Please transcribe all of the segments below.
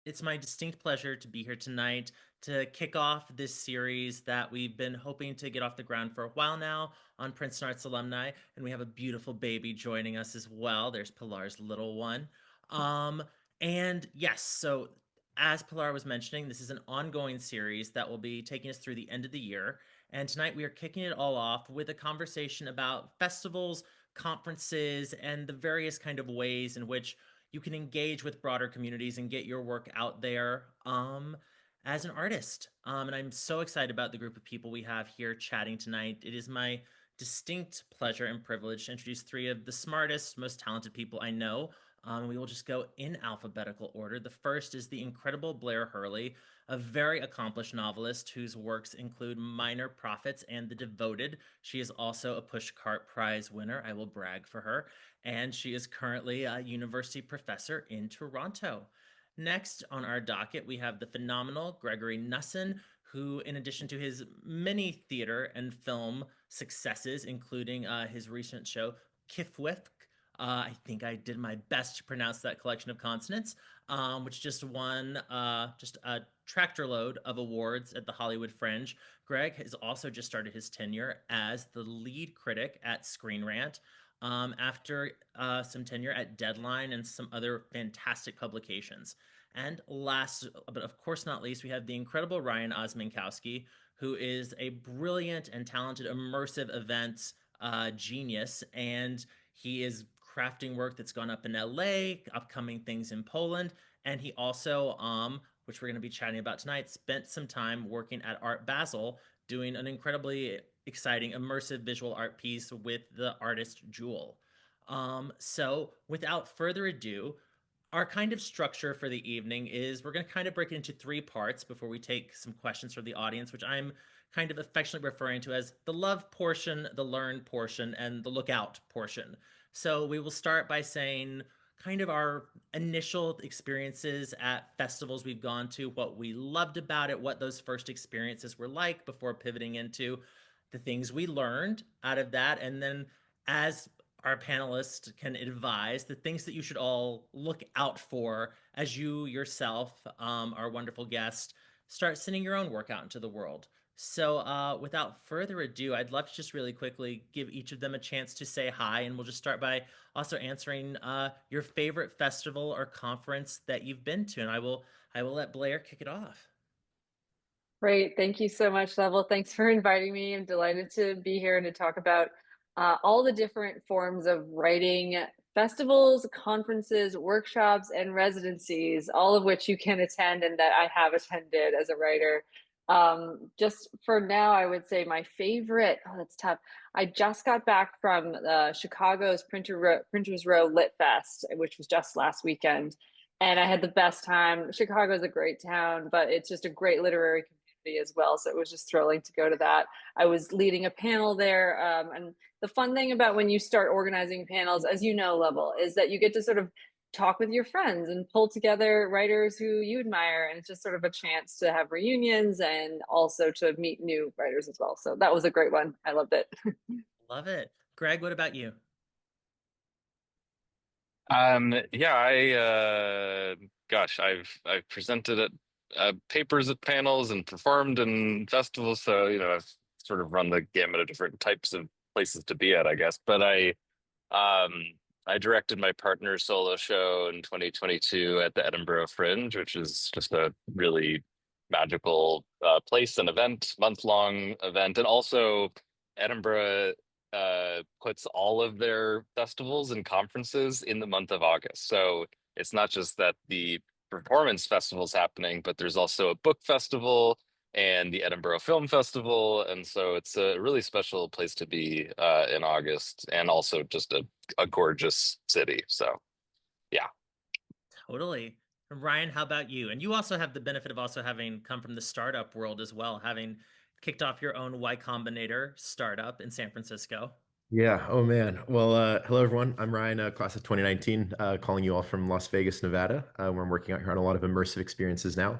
It's my distinct pleasure to be here tonight to kick off this series that we've been hoping to get off the ground for a while now on Princeton Arts alumni. And we have a beautiful baby joining us as well. There's Pilar's little one. Um, and yes, so as Pilar was mentioning, this is an ongoing series that will be taking us through the end of the year. And tonight we are kicking it all off with a conversation about festivals, conferences, and the various kind of ways in which you can engage with broader communities and get your work out there as an artist. And I'm so excited about the group of people we have here chatting tonight. It is my distinct pleasure and privilege to introduce three of the smartest, most talented people I know. We will just go in alphabetical order. The first is the incredible Blair Hurley, a very accomplished novelist whose works include Minor Prophets and The Devoted. She is also a Pushcart Prize winner. I will brag for her, and she is currently a university professor in Toronto. Next on our docket, we have the phenomenal Gregory Nussin, who, in addition to his many theater and film successes, including his recent show, Kifwith, I think I did my best to pronounce that collection of consonants, which just won just a tractor load of awards at the Hollywood Fringe. Greg has also just started his tenure as the lead critic at Screen Rant, after some tenure at Deadline and some other fantastic publications. And last, but of course not least, we have the incredible Ryan Osmankowski, who is a brilliant and talented immersive events genius. And he is crafting work that's gone up in LA, upcoming things in Poland. And he also, which we're going to be chatting about tonight, spent some time working at Art Basel doing an incredibly exciting immersive visual art piece with the artist Jewel. So without further ado, our kind of structure for the evening is we're going to kind of break it into three parts before we take some questions from the audience, which I'm kind of affectionately referring to as the love portion, the learn portion, and the lookout portion. So we will start by saying kind of our initial experiences at festivals we've gone to, what we loved about it, what those first experiences were like before pivoting into the things we learned out of that. And then as our panelists can advise, the things that you should all look out for as you yourself, our wonderful guest, start sending your own work out into the world. So, without further ado, I'd love to just really quickly give each of them a chance to say hi, and we'll just start by also answering your favorite festival or conference that you've been to, and I will let Blair kick it off. Great. Thank you so much, Level. Thanks for inviting me. I'm delighted to be here and to talk about all the different forms of writing, festivals, conferences, workshops, and residencies, all of which you can attend and that I have attended as a writer. Just for now, I would say my favorite, oh, that's tough. I just got back from Chicago's Printers Row Lit Fest, which was just last weekend. And I had the best time. Chicago is a great town, but it's just a great literary community as well. So it was just thrilling to go to that. I was leading a panel there. And the fun thing about when you start organizing panels, as you know, Level, is that you get to sort of talk with your friends and pull together writers who you admire. And it's just sort of a chance to have reunions and also to meet new writers as well. So that was a great one. I loved it. Love it. Greg, what about you? Yeah, gosh, I've presented at papers at panels and performed in festivals, so I've sort of run the gamut of different types of places to be at, I guess. But um I directed my partner's solo show in 2022 at the Edinburgh Fringe, which is just a really magical place and event, month-long event, and also Edinburgh puts all of their festivals and conferences in the month of August. So it's not just that the performance festival is happening, but there's also a book festival and the Edinburgh Film Festival. And so it's a really special place to be in August, and also just a gorgeous city. So yeah. Totally. Ryan, how about you? And you also have the benefit of also having come from the startup world as well, having kicked off your own Y Combinator startup in San Francisco. Yeah. Oh man. Well, hello everyone. I'm Ryan, class of 2019, calling you all from Las Vegas, Nevada, where I'm working out here on a lot of immersive experiences now.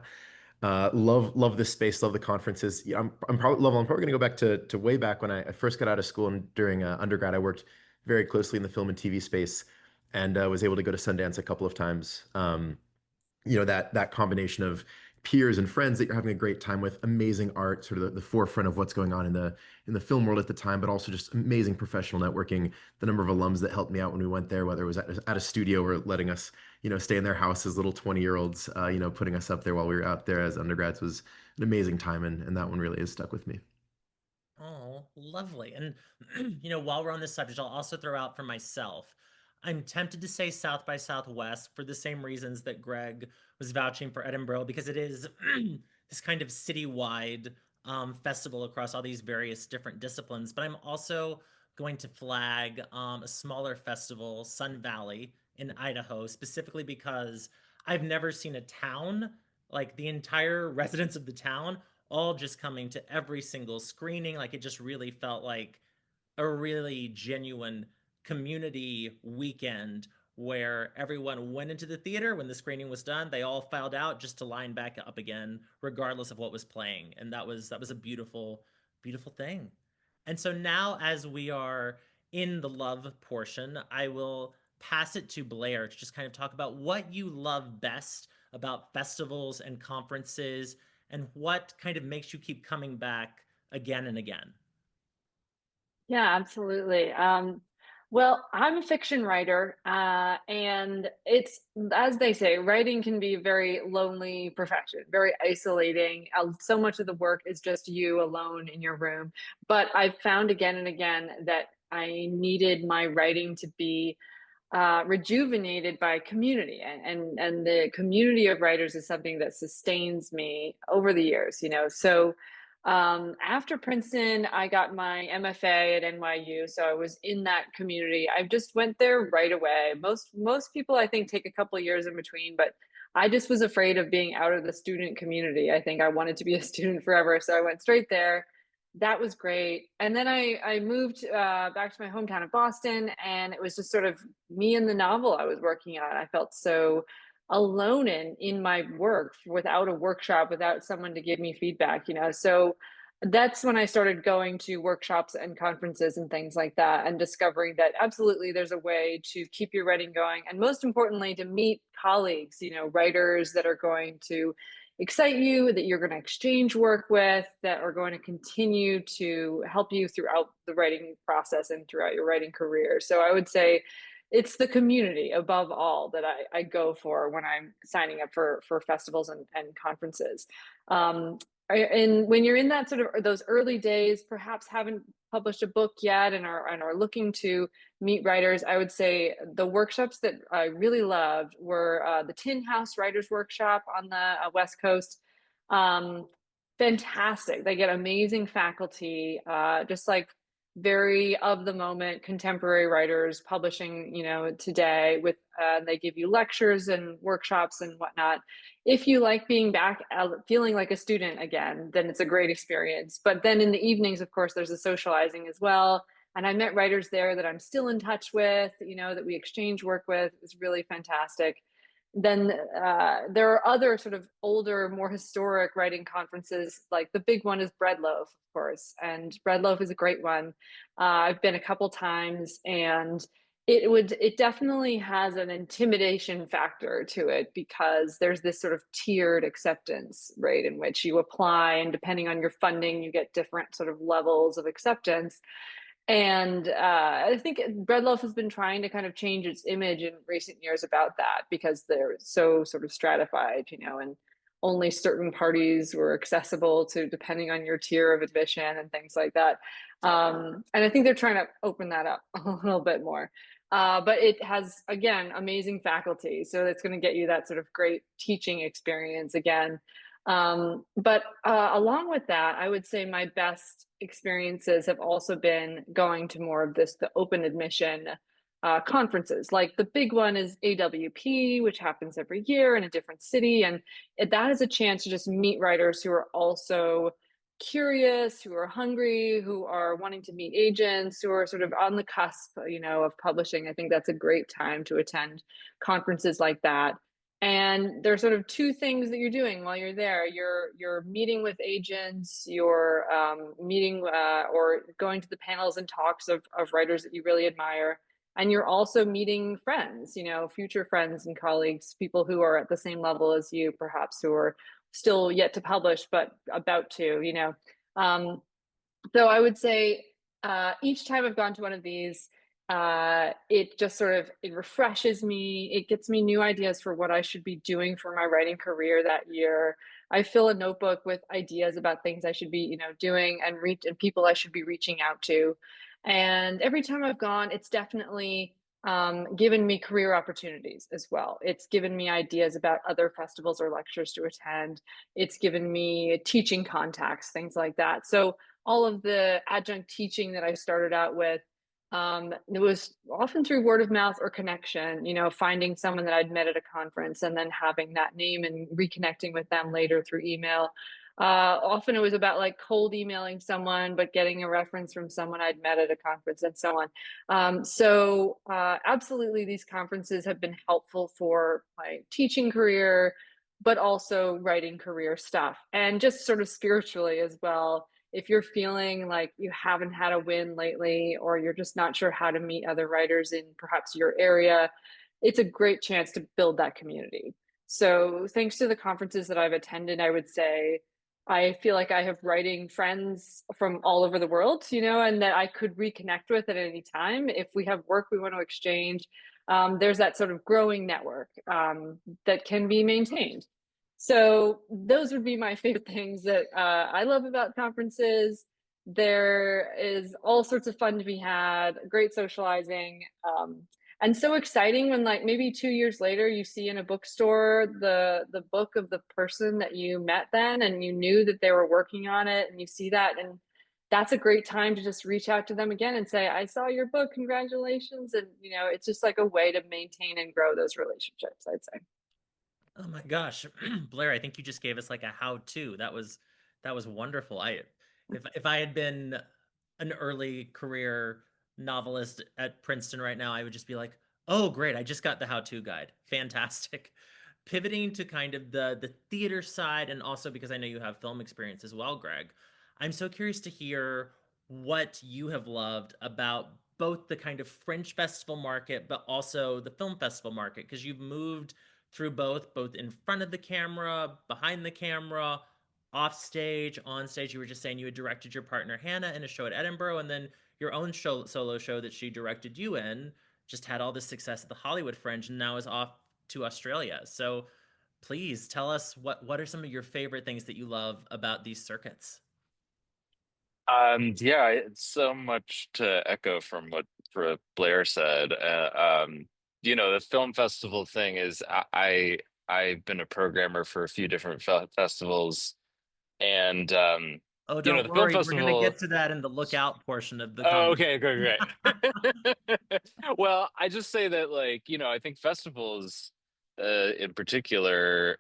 Love this space. Love the conferences. Yeah, I'm probably going to go back to way back when I first got out of school, and during undergrad, I worked very closely in the film and TV space, and was able to go to Sundance a couple of times. that combination of peers and friends that you're having a great time with, amazing art, sort of the forefront of what's going on in the film world at the time, but also just amazing professional networking. The number of alums that helped me out when we went there, whether it was at a studio or letting us, stay in their house as little 20-year-olds, putting us up there while we were out there as undergrads was an amazing time, and that one really has stuck with me. Oh, lovely. And, while we're on this subject, I'll also throw out for myself. I'm tempted to say South by Southwest for the same reasons that Greg was vouching for Edinburgh, because it is this kind of citywide festival across all these various different disciplines. But I'm also going to flag a smaller festival, Sun Valley in Idaho, specifically because I've never seen a town, like the entire residents of the town, all just coming to every single screening. Like it just really felt like a really genuine community weekend where everyone went into the theater when the screening was done. They all filed out just to line back up again, regardless of what was playing. And that was a beautiful, beautiful thing. And so now, as we are in the love portion, I will pass it to Blair to just kind of talk about what you love best about festivals and conferences and what kind of makes you keep coming back again and again. Yeah, absolutely. Well, I'm a fiction writer, and it's, as they say, writing can be a very lonely profession, very isolating. So much of the work is just you alone in your room. But I've found again and again that I needed my writing to be rejuvenated by community, and the community of writers is something that sustains me over the years, so after Princeton I got my MFA at NYU, so I was in that community. I just went there right away. Most people I think take a couple years in between, but I just was afraid of being out of the student community. I think I wanted to be a student forever, so I went straight there. That was great. And then I moved back to my hometown of Boston, and it was just sort of me and the novel I was working on. I felt so alone in my work without a workshop, without someone to give me feedback, So that's when I started going to workshops and conferences and things like that, and discovering that absolutely there's a way to keep your writing going. And most importantly, to meet colleagues, writers that are going to excite you, that you're going to exchange work with, that are going to continue to help you throughout the writing process and throughout your writing career. So I would say it's the community above all that I go for when I'm signing up for festivals and conferences. And when you're in that sort of those early days, perhaps haven't published a book yet and are looking to meet writers, I would say the workshops that I really loved were the Tin House Writers Workshop on the West Coast. Um, Fantastic. They get amazing faculty, just like very of the moment contemporary writers publishing, today with, they give you lectures and workshops and whatnot. If you like being back feeling like a student again, then it's a great experience. But then in the evenings, of course, there's the socializing as well. And I met writers there that I'm still in touch with, that we exchange work with. It's really fantastic. Then there are other sort of older, more historic writing conferences. Like the big one is Breadloaf, of course, and Breadloaf is a great one. I've been a couple times, and it definitely has an intimidation factor to it, because there's this sort of tiered acceptance rate in which you apply, and depending on your funding, you get different sort of levels of acceptance. And I think Breadloaf has been trying to kind of change its image in recent years about that, because they're so sort of stratified, and only certain parties were accessible to, depending on your tier of admission and things like that. And I think they're trying to open that up a little bit more. But it has, again, amazing faculty. So it's going to get you that sort of great teaching experience again. But along with that, I would say my best experiences have also been going to more of the open admission conferences. Like the big one is AWP, which happens every year in a different city. And that is a chance to just meet writers who are also curious, who are hungry, who are wanting to meet agents, who are sort of on the cusp, of publishing. I think that's a great time to attend conferences like that. And there's sort of two things that you're doing while you're there. You're meeting with agents, you're meeting or going to the panels and talks of writers that you really admire. And you're also meeting friends, future friends and colleagues, people who are at the same level as you, perhaps, who are still yet to publish, but about to. Um, so I would say each time I've gone to one of these, it just sort of it refreshes me. It gets me new ideas for what I should be doing for my writing career that year. I fill a notebook with ideas about things I should be, doing and people I should be reaching out to. And every time I've gone, it's definitely given me career opportunities as well. It's given me ideas about other festivals or lectures to attend. It's given me teaching contacts, things like that. So all of the adjunct teaching that I started out with, it was often through word of mouth or connection, finding someone that I'd met at a conference and then having that name and reconnecting with them later through email. Often it was about like cold emailing someone, but getting a reference from someone I'd met at a conference and so on. Absolutely, these conferences have been helpful for my teaching career, but also writing career stuff and just sort of spiritually as well. If you're feeling like you haven't had a win lately, or you're just not sure how to meet other writers in perhaps your area, it's a great chance to build that community. So, thanks to the conferences that I've attended, I would say I feel like I have writing friends from all over the world, and that I could reconnect with at any time. If we have work we want to exchange, there's that sort of growing network that can be maintained. So those would be my favorite things that I love about conferences. There is all sorts of fun to be had, great socializing, and so exciting when like maybe 2 years later you see in a bookstore the book of the person that you met then and you knew that they were working on it, and you see that, and that's a great time to just reach out to them again and say, I saw your book, congratulations. And it's just like a way to maintain and grow those relationships, I'd say. Oh my gosh, Blair, I think you just gave us like a how-to. That was wonderful. If I had been an early career novelist at Princeton right now, I would just be like, "Oh, great, I just got the how-to guide. Fantastic." Pivoting to kind of the theater side, and also because I know you have film experience as well, Greg, I'm so curious to hear what you have loved about both the kind of Fringe festival market, but also the film festival market, because you've moved through both in front of the camera, behind the camera, off stage, on stage. You were just saying you had directed your partner Hannah in a show at Edinburgh, and then your own solo show that she directed you in just had all this success at the Hollywood Fringe, and now is off to Australia. So please tell us what are some of your favorite things that you love about these circuits? Yeah, it's so much to echo from what Blair said. The film festival thing is I've been a programmer for a few different festivals, and Oh, don't the film worry, we're gonna festival. get to that in the lookout portion of the Oh, conversation. okay, great, great. Well, I just say that, like, I think festivals, in particular,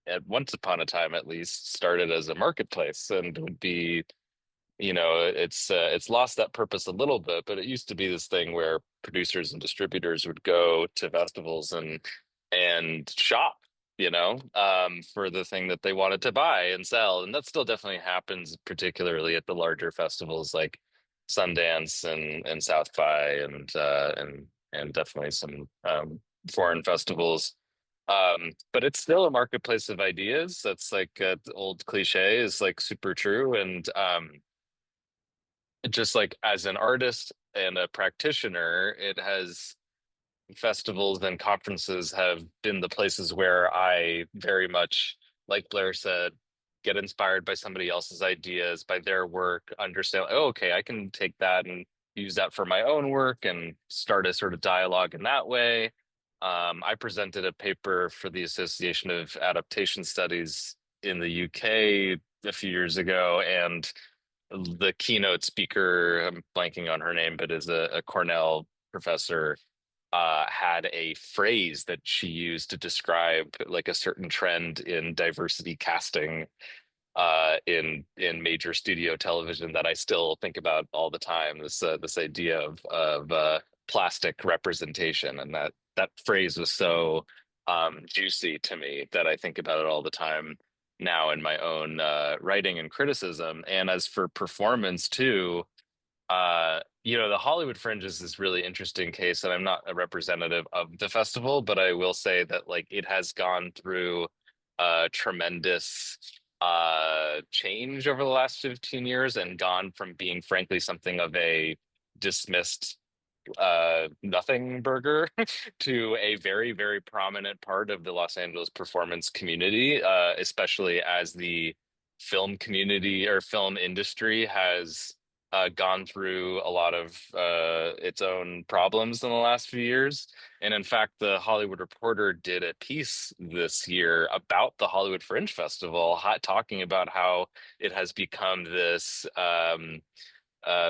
at once upon a time at least, started as a marketplace and would be, it's lost that purpose a little bit, but it used to be this thing where producers and distributors would go to festivals and shop, for the thing that they wanted to buy and sell. And that still definitely happens, particularly at the larger festivals like Sundance and South by and definitely some foreign festivals. But it's still a marketplace of ideas. That's like the old cliche is like super true. And just like as an artist and a practitioner, it has festivals and conferences have been the places where I very much, like Blair said, get inspired by somebody else's ideas, by their work, understand, oh, okay, I can take that and use that for my own work and start a sort of dialogue in that way. I presented a paper for the Association of Adaptation Studies in the UK a few years ago, and the keynote speaker, I'm blanking on her name, but is a Cornell professor, had a phrase that she used to describe like a certain trend in diversity casting in major studio television that I still think about all the time. This idea of plastic representation, and that phrase was so juicy to me that I think about it all the time now in my own writing and criticism. And as for performance too, the Hollywood Fringe is this really interesting case, and I'm not a representative of the festival, but I will say that like it has gone through tremendous change over the last 15 years and gone from being frankly something of a dismissed nothing burger to a very, very prominent part of the Los Angeles performance community, especially as the film community or film industry has gone through a lot of its own problems in the last few years. And in fact, the Hollywood Reporter did a piece this year about the Hollywood Fringe Festival, talking about how it has become this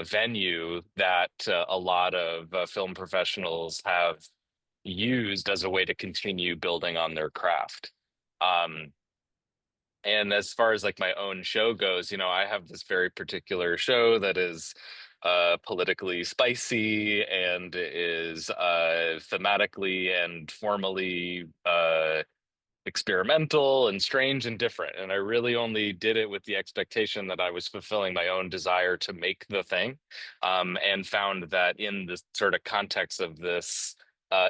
venue that a lot of film professionals have used as a way to continue building on their craft. Um, and as far as like my own show goes, I have this very particular show that is politically spicy and is thematically and formally experimental and strange and different. And I really only did it with the expectation that I was fulfilling my own desire to make the thing, and found that in the sort of context of this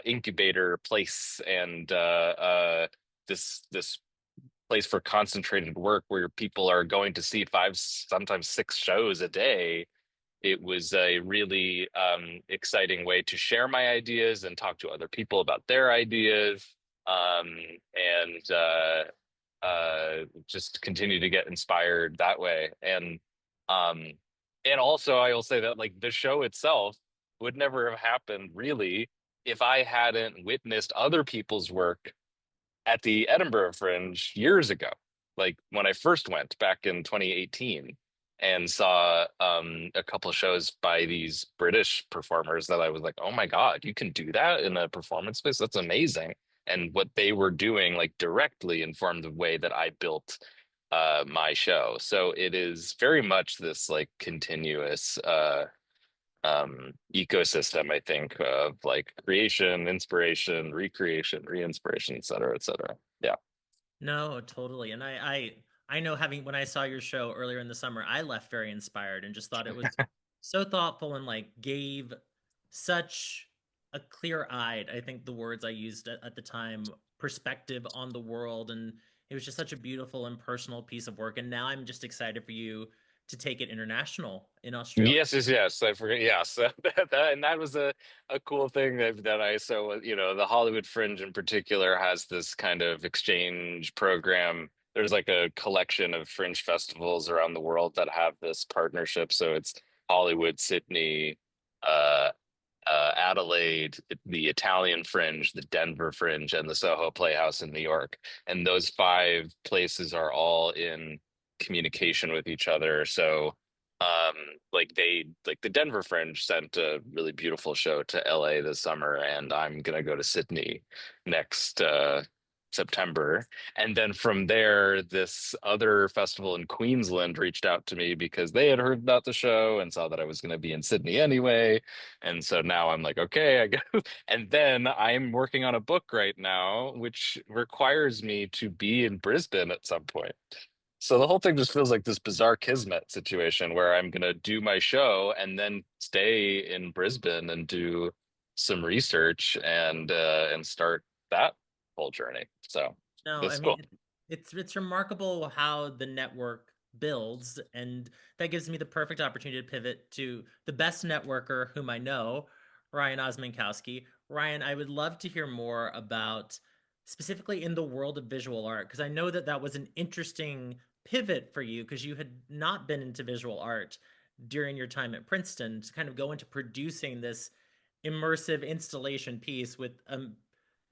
incubator place and this place for concentrated work where people are going to see five, sometimes six shows a day, it was a really exciting way to share my ideas and talk to other people about their ideas, and just continue to get inspired that way. Um, and also, I will say that like the show itself would never have happened really if I hadn't witnessed other people's work at the Edinburgh Fringe years ago, like when I first went back in 2018 and saw a couple shows by these British performers that I was like, oh my God, you can do that in a performance space? That's amazing. And what they were doing, like directly informed the way that I built my show. So it is very much this like continuous ecosystem, I think, of like creation, inspiration, recreation, re-inspiration, et cetera, et cetera. Yeah. No, totally. And I know having when I saw your show earlier in the summer, I left very inspired and just thought it was so thoughtful and like gave such a clear-eyed, I think the words I used at the time, perspective on the world. And it was just such a beautiful and personal piece of work. And now I'm just excited for you to take it international in Australia. Yes, yes, yes. I forget. Yes, and that was a cool thing that I so the Hollywood Fringe in particular has this kind of exchange program. There's like a collection of fringe festivals around the world that have this partnership. So it's Hollywood, Sydney, uh, Adelaide, the Italian Fringe, the Denver Fringe, and the Soho Playhouse in New York. And those five places are all in communication with each other. So, um, like the Denver Fringe sent a really beautiful show to LA this summer, and I'm gonna go to Sydney next September. And then from there, this other festival in Queensland reached out to me because they had heard about the show and saw that I was going to be in Sydney anyway. And so now I'm like, okay, I go. And then I'm working on a book right now, which requires me to be in Brisbane at some point. So the whole thing just feels like this bizarre kismet situation where I'm gonna do my show and then stay in Brisbane and do some research and start that whole journey. So No, this I is mean cool. it's remarkable how the network builds, and that gives me the perfect opportunity to pivot to the best networker whom I know, Ryan Osmankowski. Ryan, I would love to hear more about specifically in the world of visual art because I know that that was an interesting pivot for you because you had not been into visual art during your time at Princeton to kind of go into producing this immersive installation piece with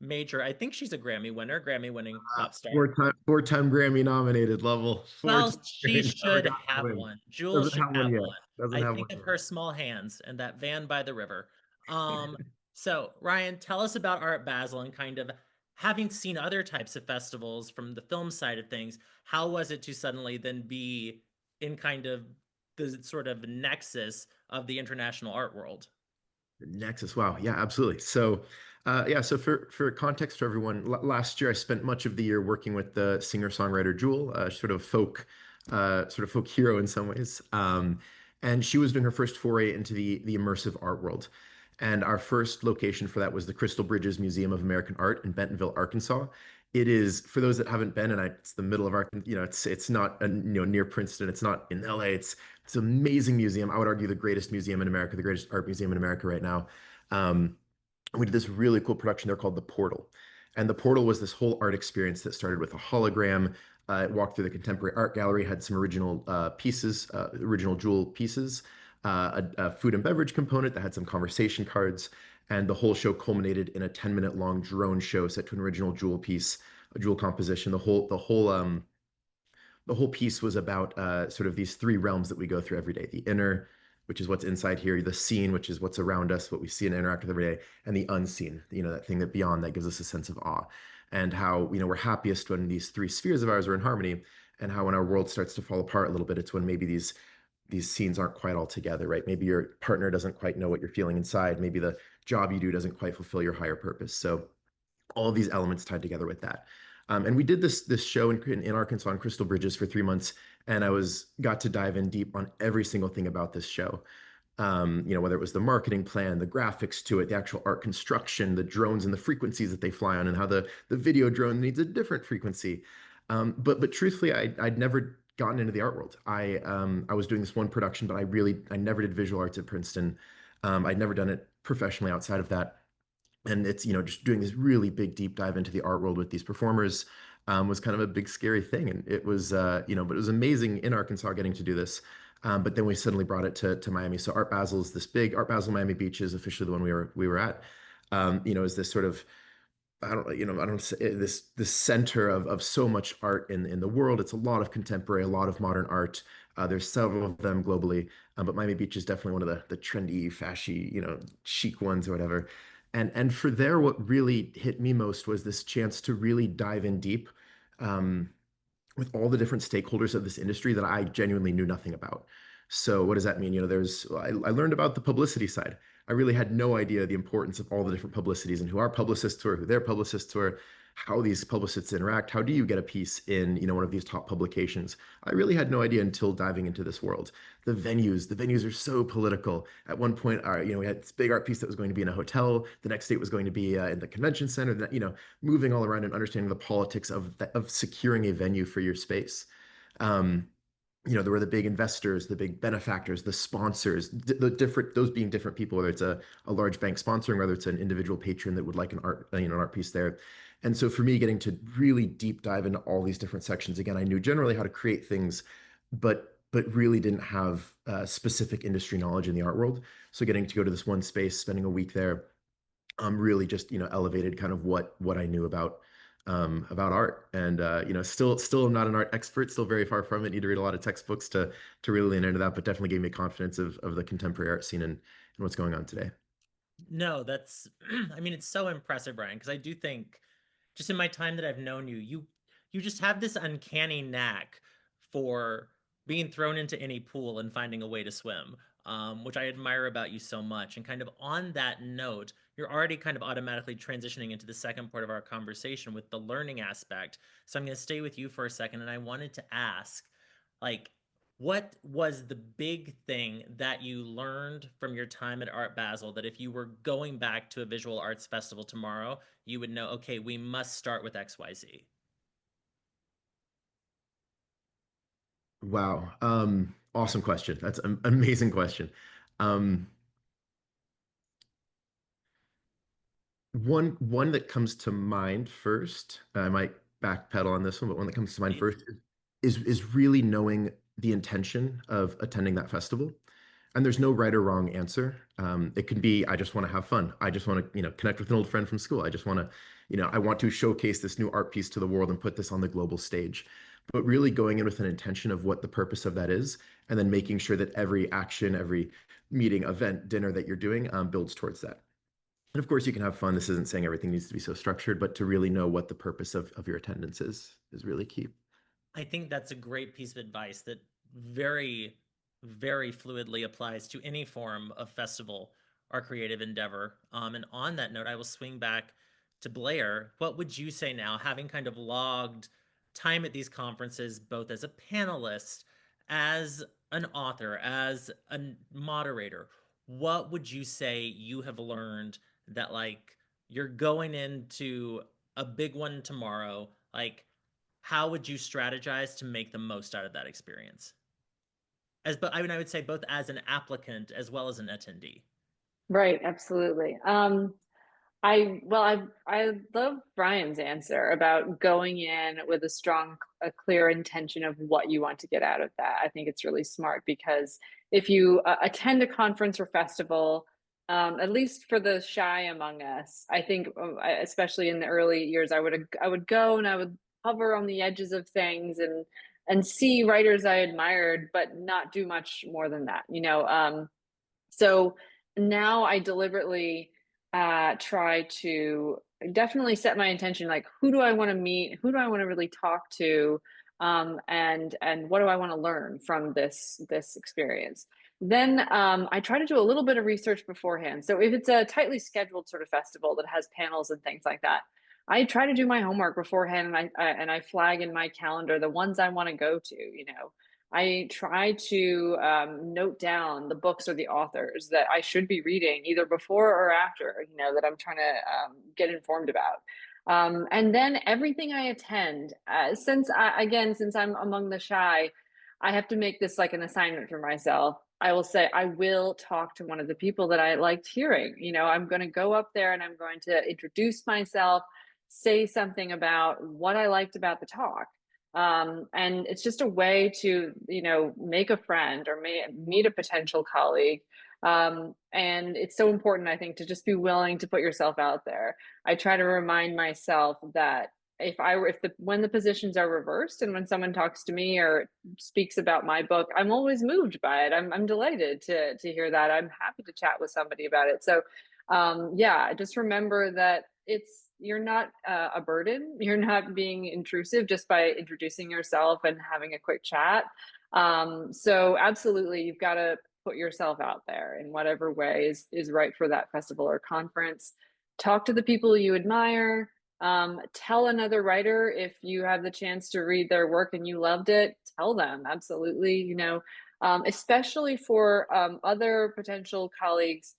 major. I think she's a Grammy winner, Grammy winning pop star. Four-time Grammy nominated level. Well, Four-time she Grammy, never should got the have win. one. Jules Doesn't should have one have yet. one. Doesn't I have one think of yet. her small hands and that van by the river. Um, so Ryan, tell us about Art Basel and kind of having seen other types of festivals from the film side of things, how was it to suddenly then be in kind of the sort of nexus of the international art world? Nexus. Wow. Yeah, absolutely. So, yeah. So for context for everyone, last year I spent much of the year working with the singer-songwriter Jewel, sort of folk hero in some ways. And she was doing her first foray into the immersive art world. And our first location for that was the Crystal Bridges Museum of American Art in Bentonville, Arkansas. It is, for those that haven't been, and it's the middle of Arkansas, it's not near Princeton, it's not in LA. It's an amazing museum. I would argue the greatest museum in America, the greatest art museum in America right now. Um, we did this really cool production there called The Portal. And The Portal was this whole art experience that started with a hologram. It walked through the contemporary art gallery, had some original pieces, original jewel pieces, a food and beverage component that had some conversation cards. And the whole show culminated in a 10-minute long drone show set to an original jewel piece, a jewel composition. The whole piece was about sort of these three realms that we go through every day: the inner, which is what's inside here; the seen, which is what's around us, what we see and interact with every day; and the unseen, that thing that beyond that gives us a sense of awe. And how we're happiest when these three spheres of ours are in harmony, and how when our world starts to fall apart a little bit, it's when maybe these scenes aren't quite all together, right? Maybe your partner doesn't quite know what you're feeling inside. Maybe the job you do doesn't quite fulfill your higher purpose. So all of these elements tied together with that. And we did this show in Arkansas in Crystal Bridges for 3 months, and I got to dive in deep on every single thing about this show. Whether it was the marketing plan, the graphics to it, the actual art construction, the drones and the frequencies that they fly on, and how the video drone needs a different frequency. But truthfully, I'd never gotten into the art world. I was doing this one production, but I never did visual arts at Princeton. I'd never done it professionally outside of that. And it's just doing this really big deep dive into the art world with these performers was kind of a big scary thing. And it was but it was amazing in Arkansas getting to do this. But then we suddenly brought it to Miami. So Art Basel is this big Art Basel Miami Beach is officially the one we were at. Is this sort of, I don't say this center of so much art in the world. It's a lot of contemporary, a lot of modern art. There's several of them globally, but Miami Beach is definitely one of the trendy, fashy, chic ones or whatever. And for there, what really hit me most was this chance to really dive in deep. Um, with all the different stakeholders of this industry that I genuinely knew nothing about. So what does that mean? I learned about the publicity side. I really had no idea the importance of all the different publicities and who our publicists were, who their publicists were, how these publicists interact. How do you get a piece in, one of these top publications? I really had no idea until diving into this world. The venues are so political. At one point, we had this big art piece that was going to be in a hotel. The next day it was going to be in the convention center. Moving all around and understanding the politics of securing a venue for your space. Um, there were the big investors, the big benefactors, the sponsors, those being different people, whether it's a large bank sponsoring, whether it's an individual patron that would like an art piece there. And so for me, getting to really deep dive into all these different sections, again, I knew generally how to create things, but really didn't have specific industry knowledge in the art world. So getting to go to this one space, spending a week there, really just elevated kind of what I knew about art. And still am not an art expert, still very far from it. Need to read a lot of textbooks to really lean into that, but definitely gave me confidence of the contemporary art scene and what's going on today. No, that's I mean, it's so impressive, Brian, because I do think just in my time that I've known you, you just have this uncanny knack for being thrown into any pool and finding a way to swim, which I admire about you so much. And kind of on that note, you're already kind of automatically transitioning into the second part of our conversation with the learning aspect. So I'm going to stay with you for a second, and I wanted to ask, like, what was the big thing that you learned from your time at Art Basel that if you were going back to a visual arts festival tomorrow, you would know, okay, we must start with XYZ? Wow. Awesome question. That's an amazing question. Um, one that comes to mind first, I might backpedal on this one, but one that comes to mind Please. first is really knowing the intention of attending that festival. And there's no right or wrong answer. It can be, I just want to have fun. I just want to, connect with an old friend from school. I just want to, I want to showcase this new art piece to the world and put this on the global stage. But really going in with an intention of what the purpose of that is, and then making sure that every action, every meeting, event, dinner that you're doing builds towards that. And of course, you can have fun. This isn't saying everything needs to be so structured, but to really know what the purpose of your attendance is really key. I think that's a great piece of advice that very, very fluidly applies to any form of festival or creative endeavor. And on that note, I will swing back to Blair. What would you say now, having kind of logged time at these conferences, both as a panelist, as an author, as a moderator, what would you say you have learned that like you're going into a big one tomorrow? Like, how would you strategize to make the most out of that experience? As but I mean, I would say both as an applicant as well as an attendee. Right, absolutely. I love Brian's answer about going in with a clear intention of what you want to get out of that. I think it's really smart because if you attend a conference or festival, at least for the shy among us, I think, especially in the early years, I would go and I would hover on the edges of things and see writers I admired, but not do much more than that. So now I deliberately try to definitely set my intention, like who do I want to meet, who do I want to really talk to, and what do I want to learn from this experience. Then I try to do a little bit of research beforehand. So if it's a tightly scheduled sort of festival that has panels and things like that, I try to do my homework beforehand, and I flag in my calendar the ones I want to go to. I try to note down the books or the authors that I should be reading either before or after, that I'm trying to get informed about. And then everything I attend, since I'm among the shy, I have to make this like an assignment for myself. I will say, I will talk to one of the people that I liked hearing. I'm going to go up there and I'm going to introduce myself, say something about what I liked about the talk. And it's just a way to make a friend or meet a potential colleague. And it's so important, I think, to just be willing to put yourself out there. I try to remind myself that when the positions are reversed and when someone talks to me or speaks about my book, I'm always moved by it. I'm delighted to hear that. I'm happy to chat with somebody about it. So yeah, just remember that you're not a burden. You're not being intrusive just by introducing yourself and having a quick chat. So absolutely, you've got to put yourself out there in whatever way is right for that festival or conference. Talk to the people you admire. Tell another writer if you have the chance to read their work and you loved it. Tell them absolutely. Especially for other potential colleagues,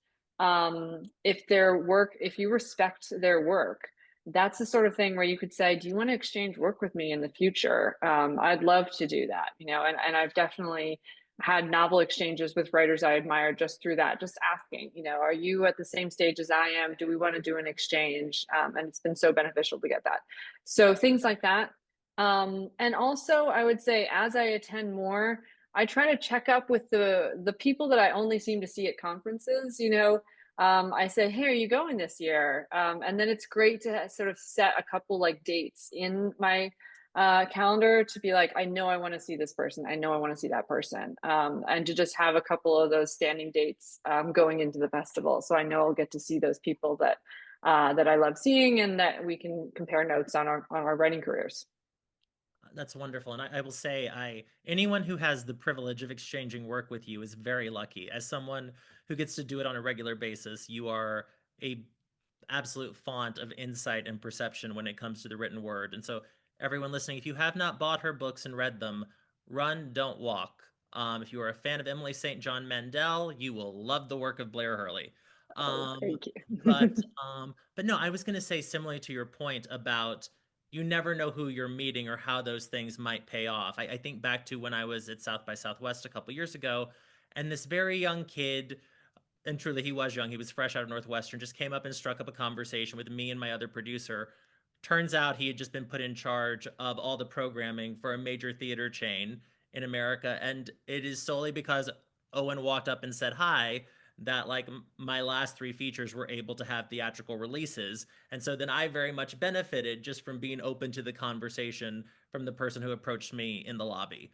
if you respect their work, that's the sort of thing where you could say, do you want to exchange work with me in the future? I'd love to do that, and I've definitely had novel exchanges with writers I admire just through that, just asking, are you at the same stage as I am? Do we want to do an exchange? And it's been so beneficial to get that. So things like that. And also I would say as I attend more, I try to check up with the people that I only seem to see at conferences. I say, hey, are you going this year? And then it's great to sort of set a couple like dates in my calendar to be like, I know I want to see this person. I know I want to see that person. And to just have a couple of those standing dates going into the festival. So I know I'll get to see those people that I love seeing and that we can compare notes on our writing careers. That's wonderful. And I will say anyone who has the privilege of exchanging work with you is very lucky. As someone who gets to do it on a regular basis, you are a absolute font of insight and perception when it comes to the written word. And so everyone listening, if you have not bought her books and read them, run, don't walk. If you are a fan of Emily St. John Mandel, you will love the work of Blair Hurley. Oh, Um, thank you. but no, I was going to say similarly to your point about you never know who you're meeting or how those things might pay off. I think back to when I was at South by Southwest a couple years ago, and this very young kid, and truly he was young, he was fresh out of Northwestern, just came up and struck up a conversation with me and my other producer. Turns out he had just been put in charge of all the programming for a major theater chain in America, and it is solely because Owen walked up and said hi that like my last three features were able to have theatrical releases. And so then I very much benefited just from being open to the conversation from the person who approached me in the lobby.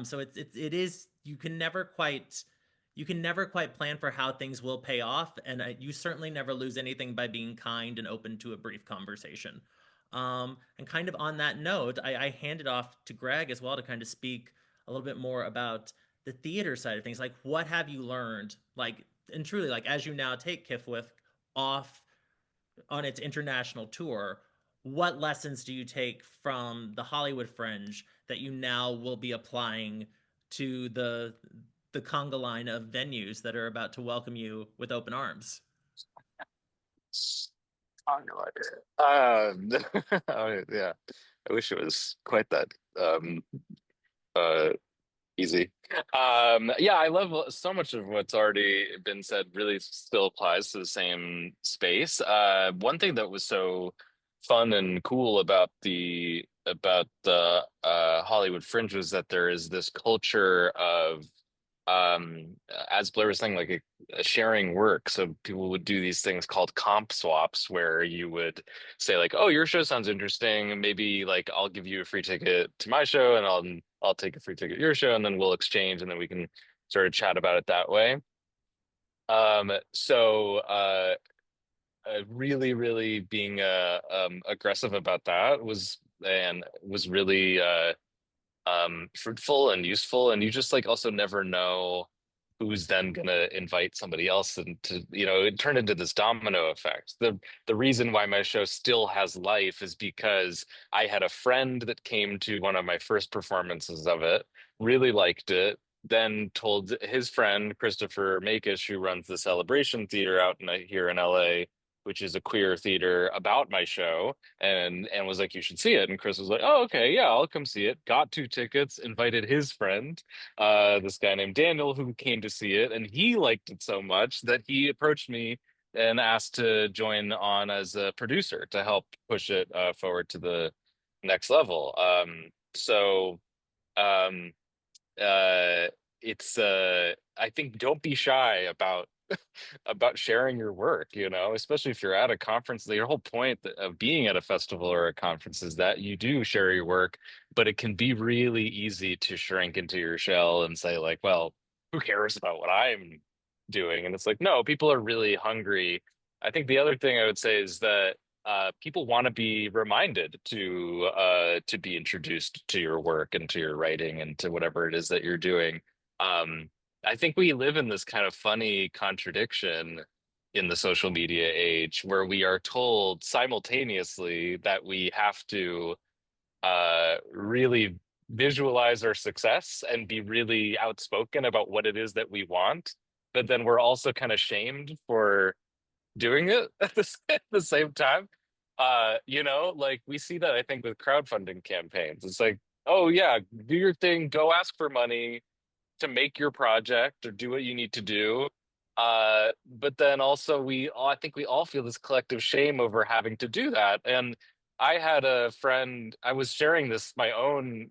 So it is you can never quite plan for how things will pay off, and you certainly never lose anything by being kind and open to a brief conversation. And kind of on that note, I hand it off to Greg as well to kind of speak a little bit more about the theater side of things. Like, what have you learned? Like, and truly, like, as you now take Kifwith off on its international tour, what lessons do you take from the Hollywood Fringe that you now will be applying to the conga line of venues that are about to welcome you with open arms? Yeah, I wish it was quite that uh easy. Yeah, I love so much of what's already been said really still applies to the same space. One thing that was so fun and cool about the Hollywood Fringe was that there is this culture of as Blair was saying, like a sharing work. So people would do these things called comp swaps, where you would say like, "Oh, your show sounds interesting. Maybe like I'll give you a free ticket to my show, and I'll take a free ticket to your show, and then we'll exchange, and then we can sort of chat about it that way." Really, really being aggressive about that was really fruitful and useful, and you just like also never know who's then gonna invite somebody else, and to it turned into this domino effect. The reason why my show still has life is because I had a friend that came to one of my first performances of it, really liked it, then told his friend Christopher Makish, who runs the Celebration Theater out here in LA, which is a queer theater, about my show, and was like, you should see it. And Chris was like, oh, okay, yeah, I'll come see it. Got 2 tickets, invited his friend, this guy named Daniel, who came to see it, and he liked it so much that he approached me and asked to join on as a producer to help push it forward to the next level. Um, uh, it's I think don't be shy about sharing your work, especially if you're at a conference. The whole point of being at a festival or a conference is that you do share your work, but it can be really easy to shrink into your shell and say like, well, who cares about what I'm doing? And it's like, no, people are really hungry. I think the other thing I would say is that people want to be reminded to be introduced to your work and to your writing and to whatever it is that you're doing. Um, I think we live in this kind of funny contradiction in the social media age where we are told simultaneously that we have to really visualize our success and be really outspoken about what it is that we want, but then we're also kind of shamed for doing it at the same time. Like we see that I think with crowdfunding campaigns. It's like, oh yeah, do your thing, go ask for money to make your project or do what you need to do. But then also I think we all feel this collective shame over having to do that. And I had a friend, I was sharing my own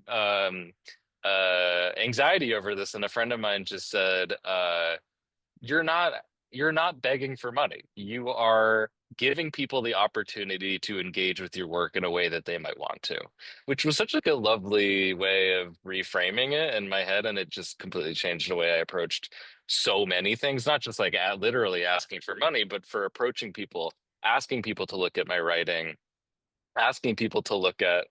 anxiety over this, and a friend of mine just said, you're not you're not begging for money. You are giving people the opportunity to engage with your work in a way that they might want to, which was such like a lovely way of reframing it in my head, and it just completely changed the way I approached so many things, not just like literally asking for money, but for approaching people, asking people to look at my writing, asking people to look at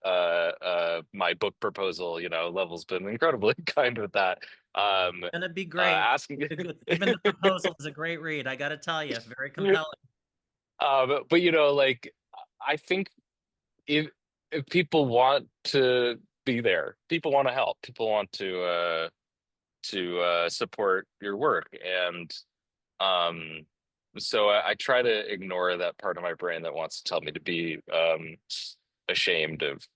my book proposal. Level's been incredibly kind with that. Gonna be great. Asking Even the proposal is a great read. I got to tell you, very compelling. but like I think if people want to be there, people want to help, people want to support your work, and um so I try to ignore that part of my brain that wants to tell me to be ashamed of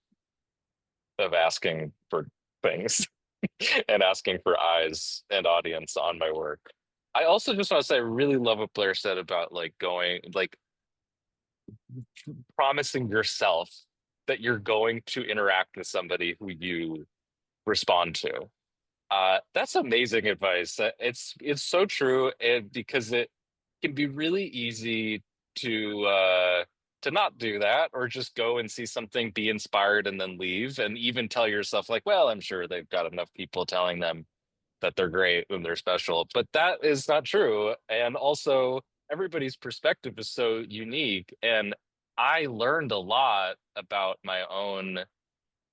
asking for things and asking for eyes and audience on my work. I also just want to say I really love what Blair said about like going like promising yourself that you're going to interact with somebody who you respond to. That's amazing advice. It's so true, and because it can be really easy to not do that, or just go and see something, be inspired, and then leave, and even tell yourself like, well, I'm sure they've got enough people telling them that they're great and they're special. But that is not true. And also, everybody's perspective is so unique. And I learned a lot about my own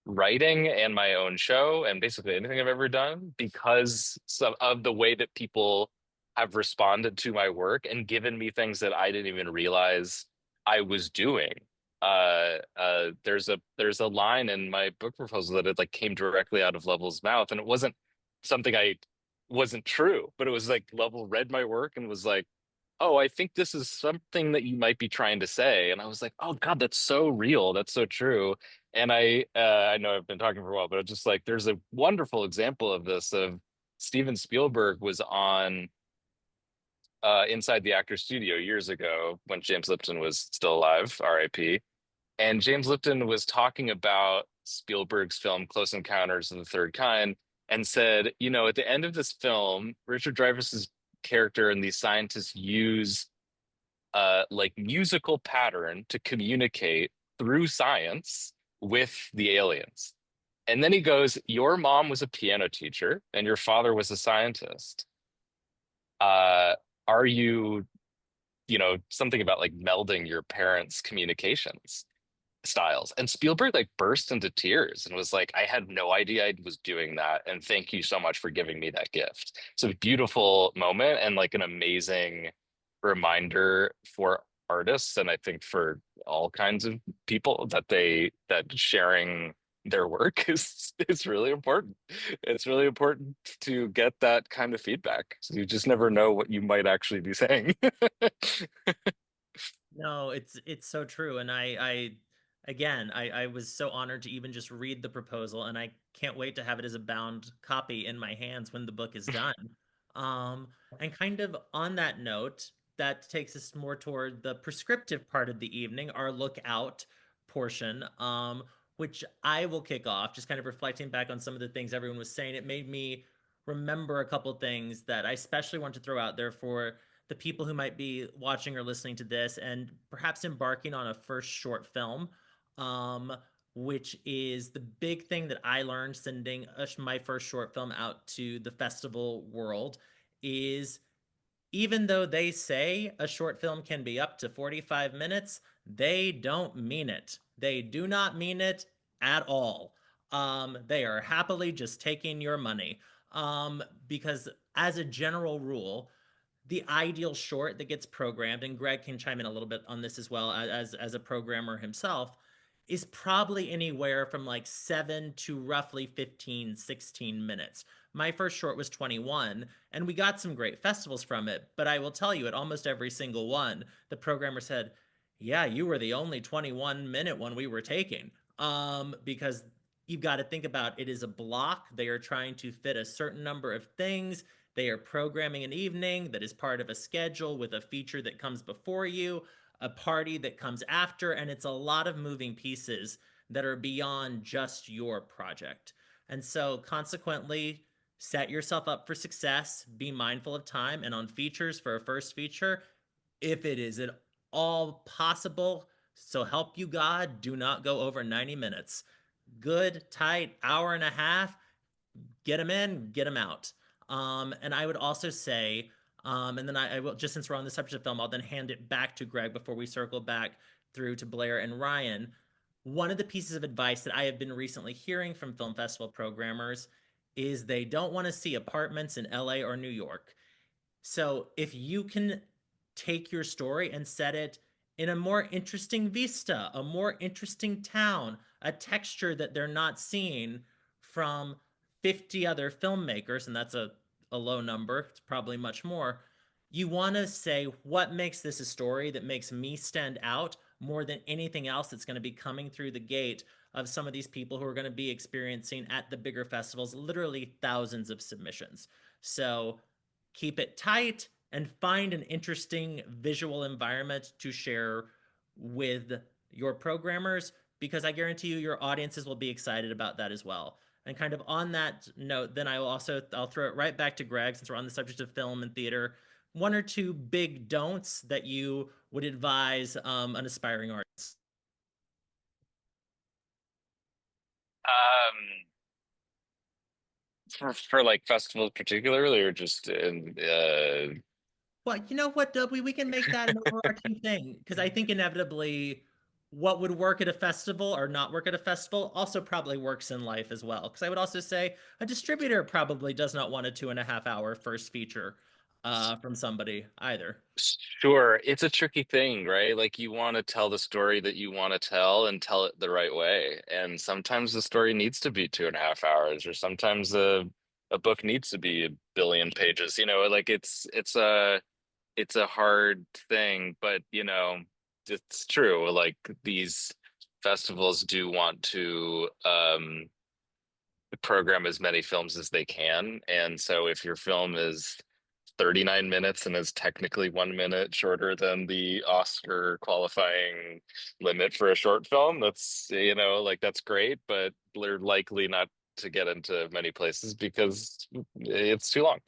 writing and my own show and basically anything I've ever done because of the way that people have responded to my work and given me things that I didn't even realize I was doing. There's a line in my book proposal that it like came directly out of Level's mouth, and it wasn't something I wasn't true, but it was like Lovell read my work and was like, "Oh, I think this is something that you might be trying to say." And I was like, "Oh God, that's so real. That's so true." And I know I've been talking for a while, but it's just like there's a wonderful example of this of Steven Spielberg was on Inside the Actors Studio years ago when James Lipton was still alive, RIP. And James Lipton was talking about Spielberg's film Close Encounters of the Third Kind and said, you know, at the end of this film, Richard Dreyfuss's character and these scientists use like musical pattern to communicate through science with the aliens. And then he goes, your mom was a piano teacher and your father was a scientist. Uh, are you, you know, something about like melding your parents' communications styles. And Spielberg like burst into tears and was like, I had no idea I was doing that. And thank you so much for giving me that gift. So a beautiful moment and like an amazing reminder for artists and I think for all kinds of people that that sharing their work is really important. It's really important to get that kind of feedback. So you just never know what you might actually be saying. No, it's so true. And I again, I was so honored to even just read the proposal, and I can't wait to have it as a bound copy in my hands when the book is done. And kind of on that note, that takes us more toward the prescriptive part of the evening, our look out portion, which I will kick off, just kind of reflecting back on some of the things everyone was saying. It made me remember a couple things that I especially want to throw out there for the people who might be watching or listening to this and perhaps embarking on a first short film, um, which is the big thing that I learned sending my first short film out to the festival world is even though they say a short film can be up to 45 minutes, they don't mean it. They do not mean it at all. They are happily just taking your money. Because as a general rule, the ideal short that gets programmed, and Greg can chime in a little bit on this as well as a programmer himself, is probably anywhere from like 7 to roughly 15, 16 minutes. My first short was 21, and we got some great festivals from it. But I will tell you, at almost every single one, the programmer said, yeah, you were the only 21-minute one we were taking. Because you've got to think about it is a block. They are trying to fit a certain number of things. They are programming an evening that is part of a schedule with a feature that comes before you, a party that comes after, and it's a lot of moving pieces that are beyond just your project. And so, consequently, set yourself up for success, be mindful of time, and on features for a first feature, if it is at all possible, so help you God, do not go over 90 minutes. Good, tight, hour and a half, get them in, get them out. And I would also say, and then I will, just since we're on the subject of film, I'll then hand it back to Greg before we circle back through to Blair and Ryan. One of the pieces of advice that I have been recently hearing from film festival programmers is they don't want to see apartments in LA or New York. So if you can take your story and set it in a more interesting vista, a more interesting town, a texture that they're not seeing from 50 other filmmakers, and that's a low number, it's probably much more. You want to say, what makes this a story that makes me stand out more than anything else that's going to be coming through the gate of some of these people who are going to be experiencing at the bigger festivals literally thousands of submissions. So keep it tight and find an interesting visual environment to share with your programmers because I guarantee you your audiences will be excited about that as well. And kind of on that note, then I'll throw it right back to Greg since we're on the subject of film and theater. One or two big don'ts that you would advise an aspiring artist. Um, for like festivals particularly, or just in Well, you know what, Dubby? We can make that an overarching thing because I think inevitably what would work at a festival or not work at a festival also probably works in life as well. Because I would also say a distributor probably does not want a 2.5 hour first feature from somebody either. sure, it's a tricky thing, right? Like you want to tell the story that you want to tell and tell it the right way. And sometimes the story needs to be 2.5 hours, or sometimes a book needs to be a billion pages. Like it's a hard thing, but it's true. Like these festivals do want to program as many films as they can. And so if your film is 39 minutes and is technically 1 minute shorter than the Oscar qualifying limit for a short film, that's, like that's great, but they're likely not to get into many places because it's too long.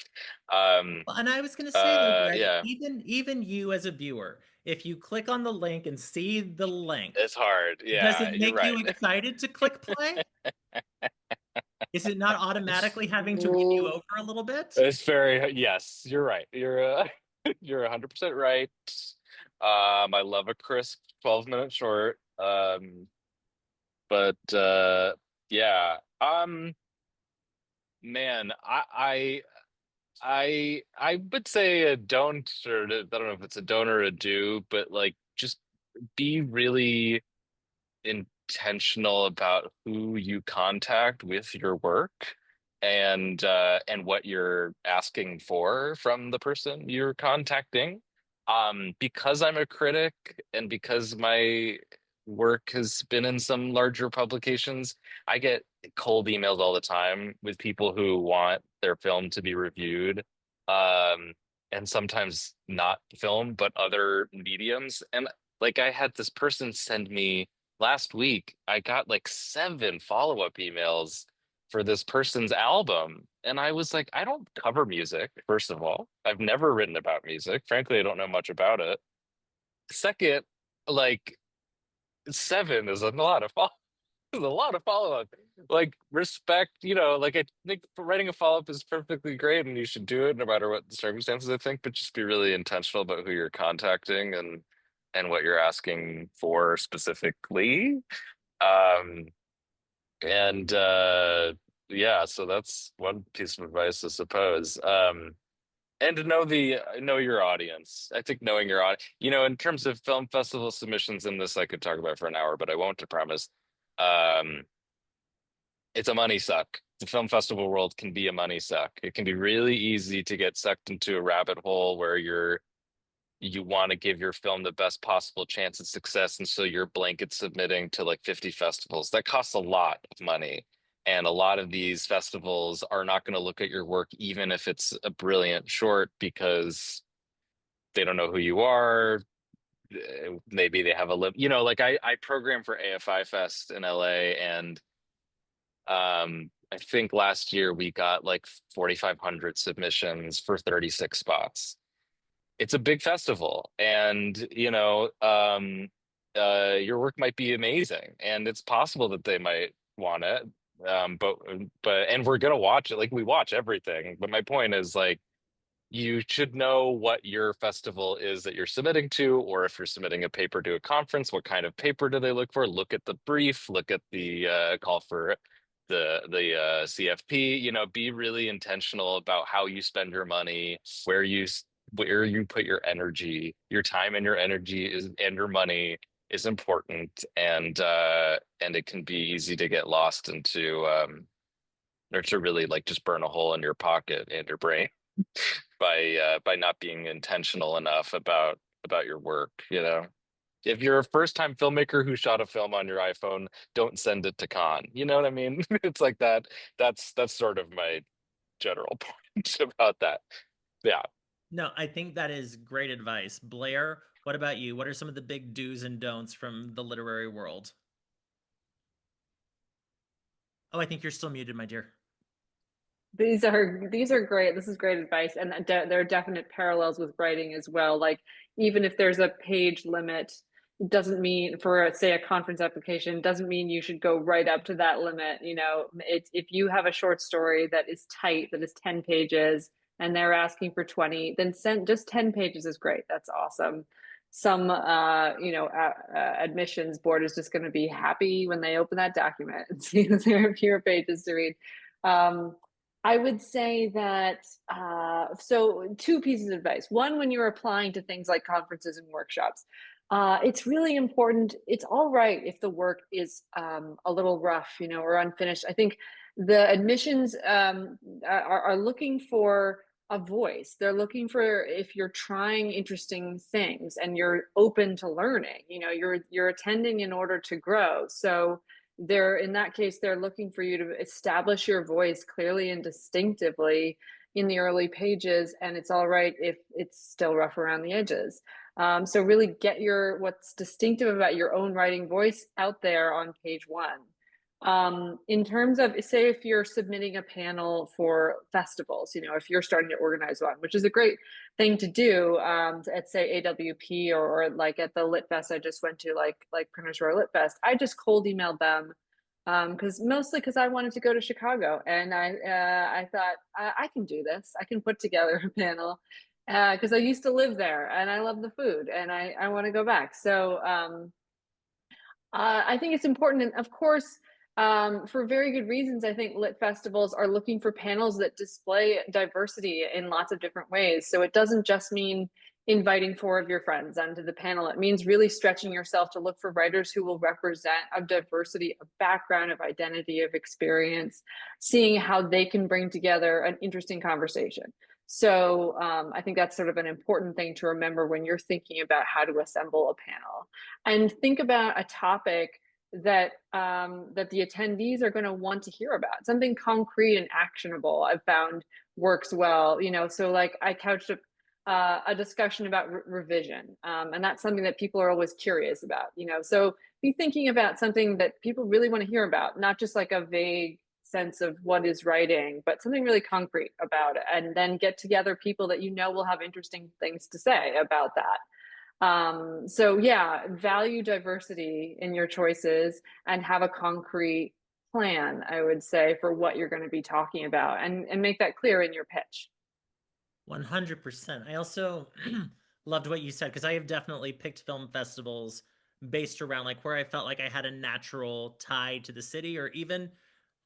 Well, and I was going to say though, Greg, Yeah, even you as a viewer, if you click on the link and see the length, it's hard. does Yeah, it you're make you right. excited to click play? Is it not automatically having to win you over a little bit? It's very, yes, you're right. You're 100% right. I love a crisp 12-minute short. But yeah. Man, I would say a don't, or I don't know if it's a don't or a do, but like just be really intentional about who you contact with your work, and what you're asking for from the person you're contacting. Because I'm a critic and because my work has been in some larger publications, I get cold emails all the time with people who want their film to be reviewed. Um, and sometimes not film, but other mediums. And like I had this person send me last week, I got like 7 follow-up emails for this person's album. And I was like, I don't cover music, first of all. I've never written about music. Frankly, I don't know much about it. Second, like 7 is a lot of follow is a lot of follow-up. Like respect, like I think writing a follow-up is perfectly great and you should do it no matter what the circumstances, I think, but just be really intentional about who you're contacting and what you're asking for specifically. Um, and yeah, so that's one piece of advice, I suppose. And to know your audience. I think knowing your audience, in terms of film festival submissions, in this I could talk about for an hour, but I won't, to promise. Um, it's a money suck. The film festival world can be a money suck. It can be really easy to get sucked into a rabbit hole where you want to give your film the best possible chance at success, and so you're blanket submitting to like 50 festivals. That costs a lot of money. And a lot of these festivals are not going to look at your work, even if it's a brilliant short, because they don't know who you are. Maybe they have a like I program for AFI Fest in LA, and I think last year we got like 4,500 submissions for 36 spots. It's a big festival, and your work might be amazing, and it's possible that they might want it. But and we're gonna watch it, like we watch everything. But my point is, like, you should know what your festival is that you're submitting to, or if you're submitting a paper to a conference, what kind of paper do they look for? Look at the brief, look at the call for the CFP. Be really intentional about how you spend your money, where you put your energy, your time and your energy and your money is important, and it can be easy to get lost into or to really like just burn a hole in your pocket and your brain by not being intentional enough about your work. If you're a first time filmmaker who shot a film on your iPhone, don't send it to Cannes. You know what I mean? It's like that. That's sort of my general point about that. Yeah. No, I think that is great advice. Blair, what about you? What are some of the big do's and don'ts from the literary world? Oh, I think you're still muted, my dear. These are great. This is great advice, and there are definite parallels with writing as well. Like even if there's a page limit, it doesn't mean for say a conference application doesn't mean you should go right up to that limit. It's if you have a short story that is tight, that is 10 pages, and they're asking for 20, then send just 10 pages is great. That's awesome. Some admissions board is just going to be happy when they open that document and see that there are fewer pages to read. Um, I would say that, so two pieces of advice. One, when you're applying to things like conferences and workshops, It's really important. It's all right if the work is a little rough, or unfinished. I think the admissions are looking for a voice. They're looking for if you're trying interesting things and you're open to learning. You're attending in order to grow. So they're in that case, they're looking for you to establish your voice clearly and distinctively in the early pages. And it's all right if it's still rough around the edges. So really get what's distinctive about your own writing voice out there on page one. In terms of, say, if you're submitting a panel for festivals, if you're starting to organize one, which is a great thing to do at, say, AWP or like at the Lit Fest I just went to, like Printers Row Lit Fest, I just cold emailed them mostly because I wanted to go to Chicago, and I thought I can do this. I can put together a panel because I used to live there and I love the food and I want to go back. So I think it's important. And of course, for very good reasons, I think lit festivals are looking for panels that display diversity in lots of different ways. So it doesn't just mean inviting four of your friends onto the panel. It means really stretching yourself to look for writers who will represent a diversity of background, of identity, of experience, seeing how they can bring together an interesting conversation. So I think that's sort of an important thing to remember when you're thinking about how to assemble a panel, and think about a topic that the attendees are going to want to hear about, something concrete and actionable. I've found works well. So like I couched a discussion about revision, and that's something that people are always curious about. So be thinking about something that people really want to hear about, not just like a vague sense of what is writing, but something really concrete about it, and then get together people that will have interesting things to say about that. So yeah, value diversity in your choices and have a concrete plan, I would say, for what you're going to be talking about, and make that clear in your pitch. 100%. I also loved what you said because I have definitely picked film festivals based around like where I felt like I had a natural tie to the city, or even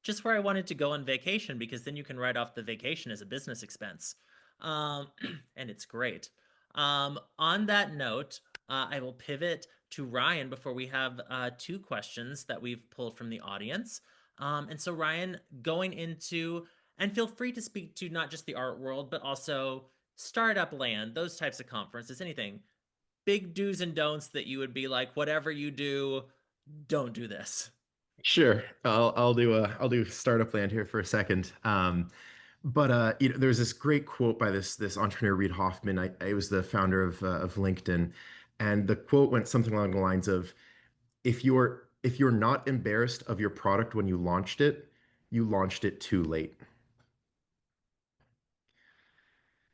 just where I wanted to go on vacation, because then you can write off the vacation as a business expense. Um, and it's great. On that note, I will pivot to Ryan before we have two questions that we've pulled from the audience. And so, Ryan, going into, and feel free to speak to not just the art world, but also startup land, those types of conferences, anything, big do's and don'ts that you would be like, whatever you do, don't do this. Sure. I'll do startup land here for a second. But there's this great quote by this entrepreneur Reid Hoffman. I was the founder of LinkedIn, and the quote went something along the lines of, if you're not embarrassed of your product when you launched it, you launched it too late.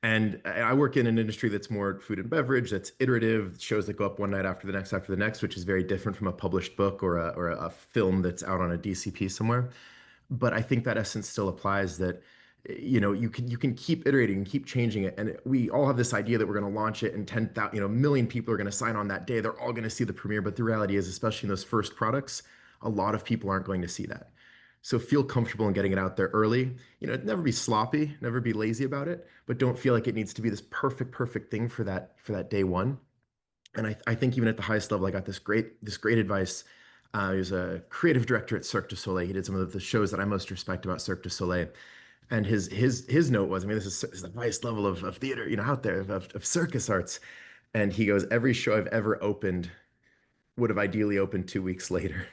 And I work in an industry that's more food and beverage, that's iterative, shows that go up one night after the next, which is very different from a published book or a film that's out on a DCP somewhere. But I think that essence still applies, that you can keep iterating and keep changing it. And we all have this idea that we're going to launch it and 10,000, million people are going to sign on that day. They're all going to see the premiere. But the reality is, especially in those first products, a lot of people aren't going to see that. So feel comfortable in getting it out there early. Never be sloppy, never be lazy about it, but don't feel like it needs to be this perfect thing for that day one. And I think even at the highest level, I got this great advice. He was a creative director at Cirque du Soleil. He did some of the shows that I most respect about Cirque du Soleil. And his note was, I mean, this is the highest level of theater, out there of circus arts. And he goes, every show I've ever opened would have ideally opened 2 weeks later.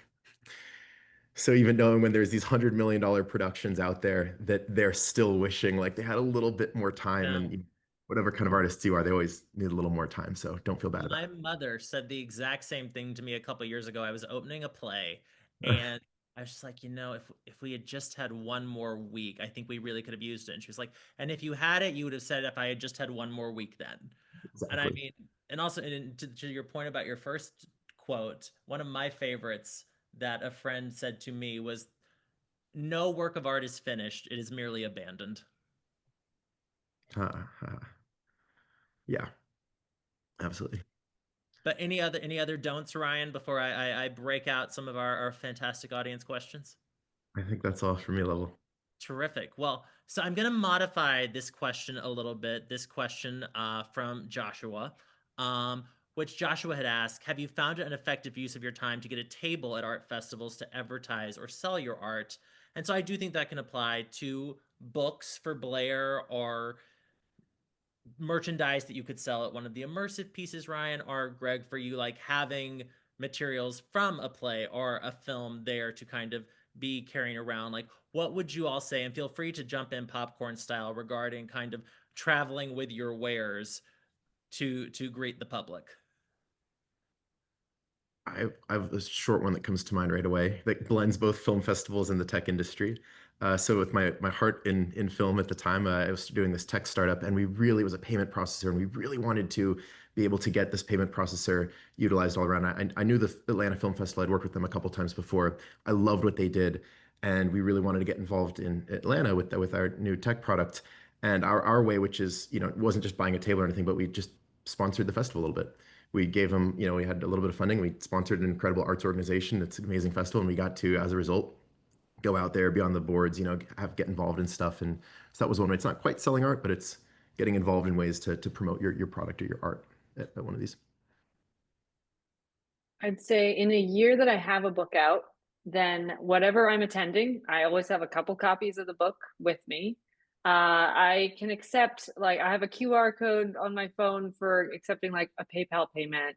So even knowing when there's these $100 million productions out there, that they're still wishing like they had a little bit more time, Yeah. and whatever kind of artists you are, they always need a little more time. So don't feel bad about My mother said the exact same thing to me a couple years ago. I was opening a play, it. and I was just like, if we had just had one more week, I think we really could have used it. And she was like, and if you had it, you would have said if I had just had one more week then. And I Exactly. mean, and also, and to your point about your first quote, one of my favorites that a friend said to me was, "No work of art is finished; it is merely abandoned." Uh, yeah, absolutely. But any other don'ts, Ryan, before I break out some of our fantastic audience questions? I think that's all for me, level. Terrific. Well, so I'm going to modify this question a little bit. This question from Joshua. Um, which Joshua had asked, have you found it an effective use of your time to get a table at art festivals to advertise or sell your art? And so I do think that can apply to books for Blair, or merchandise that you could sell at one of the immersive pieces, Ryan, or Greg, for you, like having materials from a play or a film there to kind of be carrying around. Like, what would you all say? And feel free to jump in popcorn style regarding kind of traveling with your wares to greet the public. I have a short one that comes to mind right away that blends both film festivals and the tech industry. So with my heart in film at the time, I was doing this tech startup, and we really, it was a payment processor, and we really wanted to be able to get this payment processor utilized all around. I knew the Atlanta Film Festival. I'd worked with them a couple times before. I loved what they did, and we really wanted to get involved in Atlanta with our new tech product. And our way, which is, it wasn't just buying a table or anything, but we just sponsored the festival a little bit. We gave them, we had a little bit of funding. We sponsored an incredible arts organization. It's an amazing festival, and we got to, as a result, go out there, be on the boards, get involved in stuff. And so that was one way. It's not quite selling art, but it's getting involved in ways to promote your product or your art at one of these. I'd say in a year that I have a book out, then whatever I'm attending, I always have a couple copies of the book with me. I can accept, like, I have a QR code on my phone for accepting like a PayPal payment.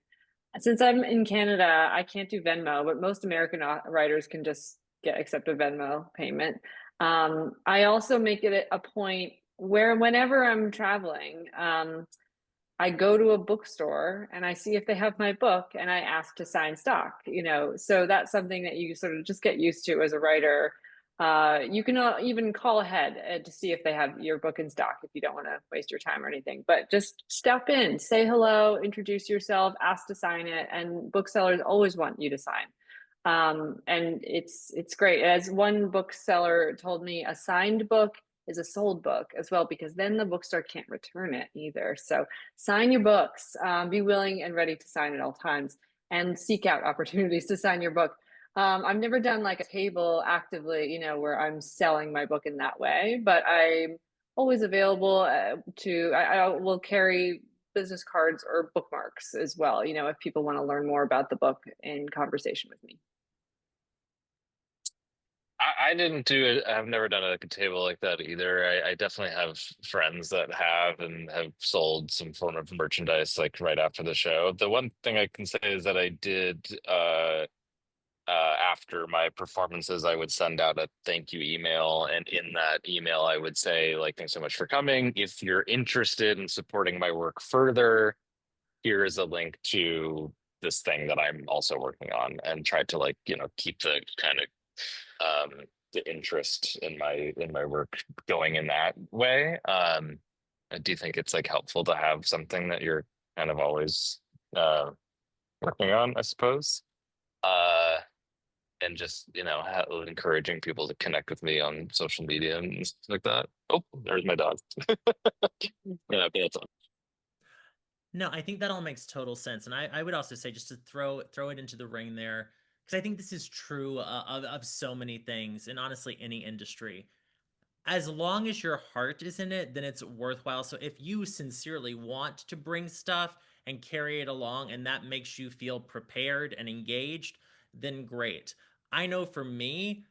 Since I'm in Canada, I can't do Venmo, but most American writers can just accept a Venmo payment. I also make it a point where whenever I'm traveling, I go to a bookstore and I see if they have my book and I ask to sign stock, So that's something that you sort of just get used to as a writer. You can even call ahead to see if they have your book in stock if you don't want to waste your time or anything. But just step in, say hello, introduce yourself, ask to sign it, and booksellers always want you to sign. And it's great. As one bookseller told me, a signed book is a sold book as well, because then the bookstore can't return it either. So sign your books, be willing and ready to sign at all times, and seek out opportunities to sign your book. I've never done like a table actively, where I'm selling my book in that way, but I'm always available I will carry business cards or bookmarks as well, if people want to learn more about the book in conversation with me. I didn't do it. I've never done a table like that either. I definitely have friends that have and have sold some form of merchandise like right after the show. The one thing I can say is that I did after my performances, I would send out a thank you email, and in that email, I would say like, "Thanks so much for coming. If you're interested in supporting my work further, here is a link to this thing that I'm also working on," and try to like keep the kind of the interest in my work going in that way. I do think it's like helpful to have something that you're kind of always working on, I suppose. Uh, and just encouraging people to connect with me on social media and stuff like that. Oh, there's my dog. Yeah, that's all. No, I think that all makes total sense. And I would also say, just to throw it into the ring there, because I think this is true of so many things, and honestly, any industry. As long as your heart is in it, then it's worthwhile. So if you sincerely want to bring stuff and carry it along, and that makes you feel prepared and engaged, then great. I know for me,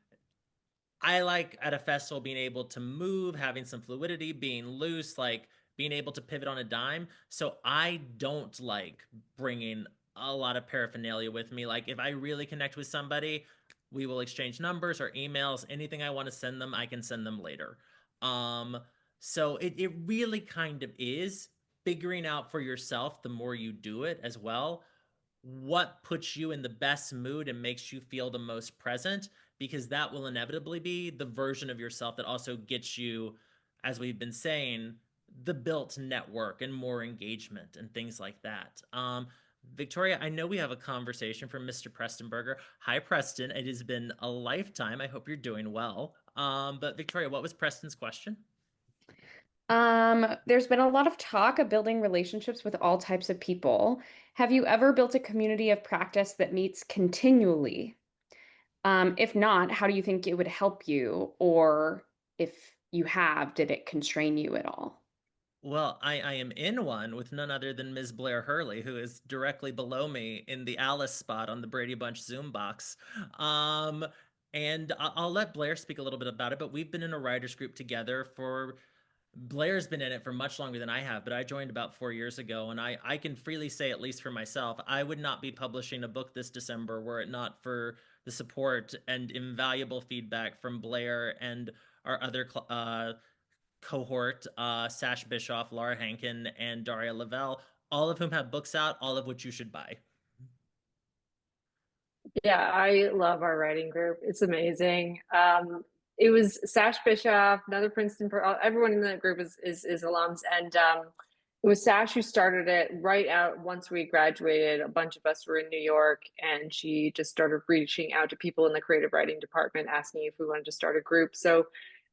I like at a festival being able to move, having some fluidity, being loose, like being able to pivot on a dime. So I don't like bringing a lot of paraphernalia with me. Like if I really connect with somebody, we will exchange numbers or emails. Anything I want to send them, I can send them later. Um, so it really kind of is figuring out for yourself, the more you do it as well, what puts you in the best mood and makes you feel the most present, because that will inevitably be the version of yourself that also gets you, as we've been saying, the built network and more engagement and things like that. Victoria, I know we have a conversation from Mr. Prestonberger. Hi, Preston. It has been a lifetime. I hope you're doing well. But Victoria, what was Preston's question? There's been a lot of talk of building relationships with all types of people. Have you ever built a community of practice that meets continually? If not, how do you think it would help you? Or if you have, did it constrain you at all? Well, I am in one with none other than Ms. Blair Hurley, who is directly below me in the Alice spot on the Brady Bunch Zoom box. Um, and I'll let Blair speak a little bit about it, but we've been in a writers group together for Blair's been in it for much longer than I have, but I joined about 4 years ago, and I can freely say, at least for myself, I would not be publishing a book this December were it not for the support and invaluable feedback from Blair and our other cohort, Sash Bischoff, Laura Hankin, and Daria Lavelle, all of whom have books out, all of which you should buy. Yeah, I love our writing group. It's amazing. It was Sash Bischoff, another Princeton, everyone in that group is alums, and it was Sash who started it right out once we graduated. A bunch of us were in New York, and she just started reaching out to people in the creative writing department, asking if we wanted to start a group. So,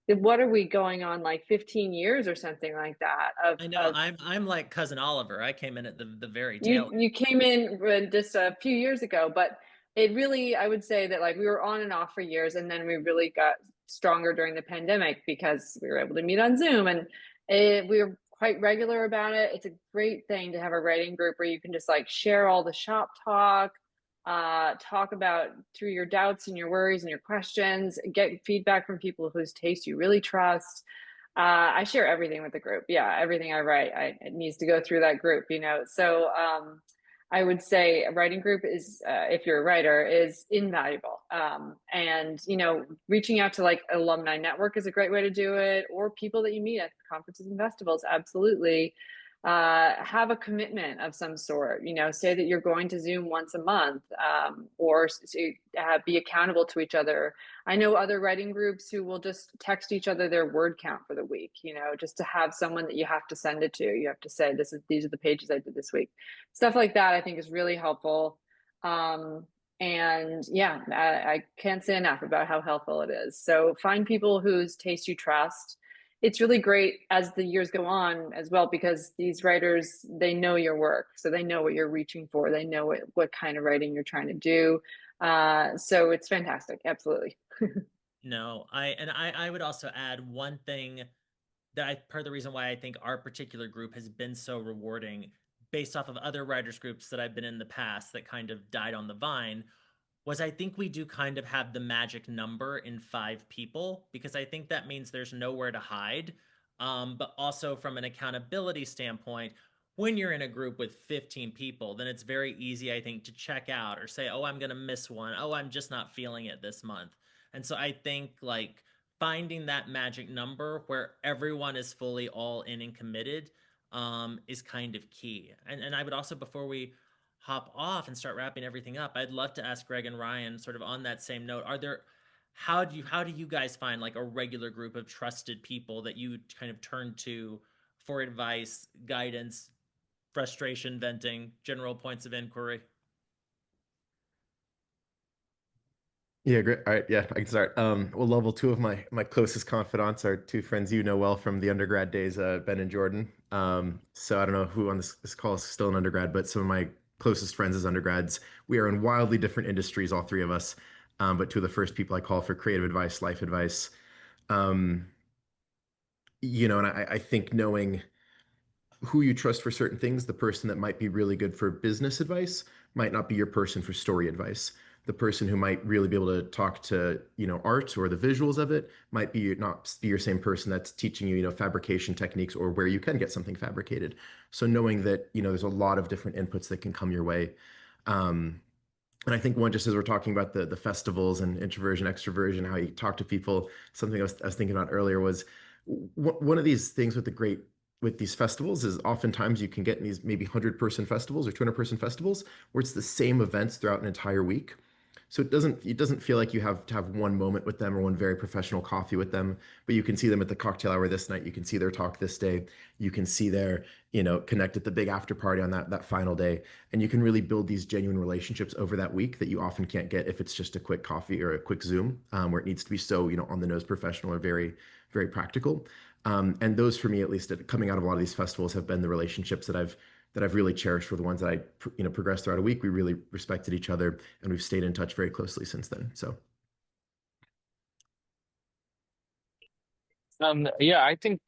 what are we going on, like 15 years or something like that I know I'm like cousin Oliver. I came in at the very tail. you came in just a few years ago, but it really, I would say that like we were on and off for years, and then we really got stronger during the pandemic because we were able to meet on Zoom, and we were quite regular about it. It's a great thing to have a writing group where you can just like share all the shop talk, talk about through your doubts and your worries and your questions, get feedback from people whose taste you really trust. I share everything with the group. Yeah, everything I write, it needs to go through that group, you know. So I would say a writing group is, if you're a writer, is invaluable. And you know, reaching out to like alumni network is a great way to do it, or people that you meet at conferences and festivals. Absolutely. Have a commitment of some sort, you know, say that you're going to Zoom once a month, or be accountable to each other. I know other writing groups who will just text each other their word count for the week, you know, just to have someone that you have to send it to. You have to say, these are the pages I did this week. Stuff like that, I think, is really helpful. And yeah, I can't say enough about how helpful it is. So find people whose taste you trust. It's really great as the years go on as well, because these writers, they know your work. So they know what you're reaching for. They know what kind of writing you're trying to do. So it's fantastic. Absolutely. No, I would also add one thing that part of the reason why I think our particular group has been so rewarding based off of other writers groups that I've been in the past that kind of died on the vine was I think we do kind of have the magic number in 5 people because I think that means there's nowhere to hide. But also from an accountability standpoint, when you're in a group with 15 people, then it's very easy, I think, to check out or say, oh, I'm going to miss one. Oh, I'm just not feeling it this month. And so I think like finding that magic number where everyone is fully all in and committed is kind of key. And I would also, before we hop off and start wrapping everything up, I'd love to ask Greg and Ryan, sort of on that same note, how do you guys find like a regular group of trusted people that you kind of turn to for advice, guidance, frustration venting, general points of inquiry? Yeah, great. All right, yeah, I can start. Well, level two of my closest confidants are two friends you know well from the undergrad days, Ben and Jordan. So I don't know who on this call is still an undergrad, but some of my closest friends as undergrads, we are in wildly different industries, all three of us. But two of the first people I call for creative advice, life advice. Um, and I think knowing who you trust for certain things, the person that might be really good for business advice might not be your person for story advice. The person who might really be able to talk to, art or the visuals of it might be not be your same person that's teaching you, fabrication techniques or where you can get something fabricated. So knowing that, there's a lot of different inputs that can come your way. Um, and I think one, just as we're talking about the festivals and introversion, extroversion, how you talk to people, something I was thinking about earlier was one of these things with these festivals is oftentimes you can get in these maybe 100-person festivals or 200-person festivals where it's the same events throughout an entire week. So it doesn't feel like you have to have one moment with them or one very professional coffee with them, but you can see them at the cocktail hour this night. You can see their talk this day. You can see their, connect at the big after party on that final day. And you can really build these genuine relationships over that week that you often can't get if it's just a quick coffee or a quick Zoom, where it needs to be so, on the nose professional or very, very practical. And those for me, at least coming out of a lot of these festivals, have been the relationships that I've really cherished were the ones that I, progressed throughout a week. We really respected each other and we've stayed in touch very closely since then. So, Yeah, I think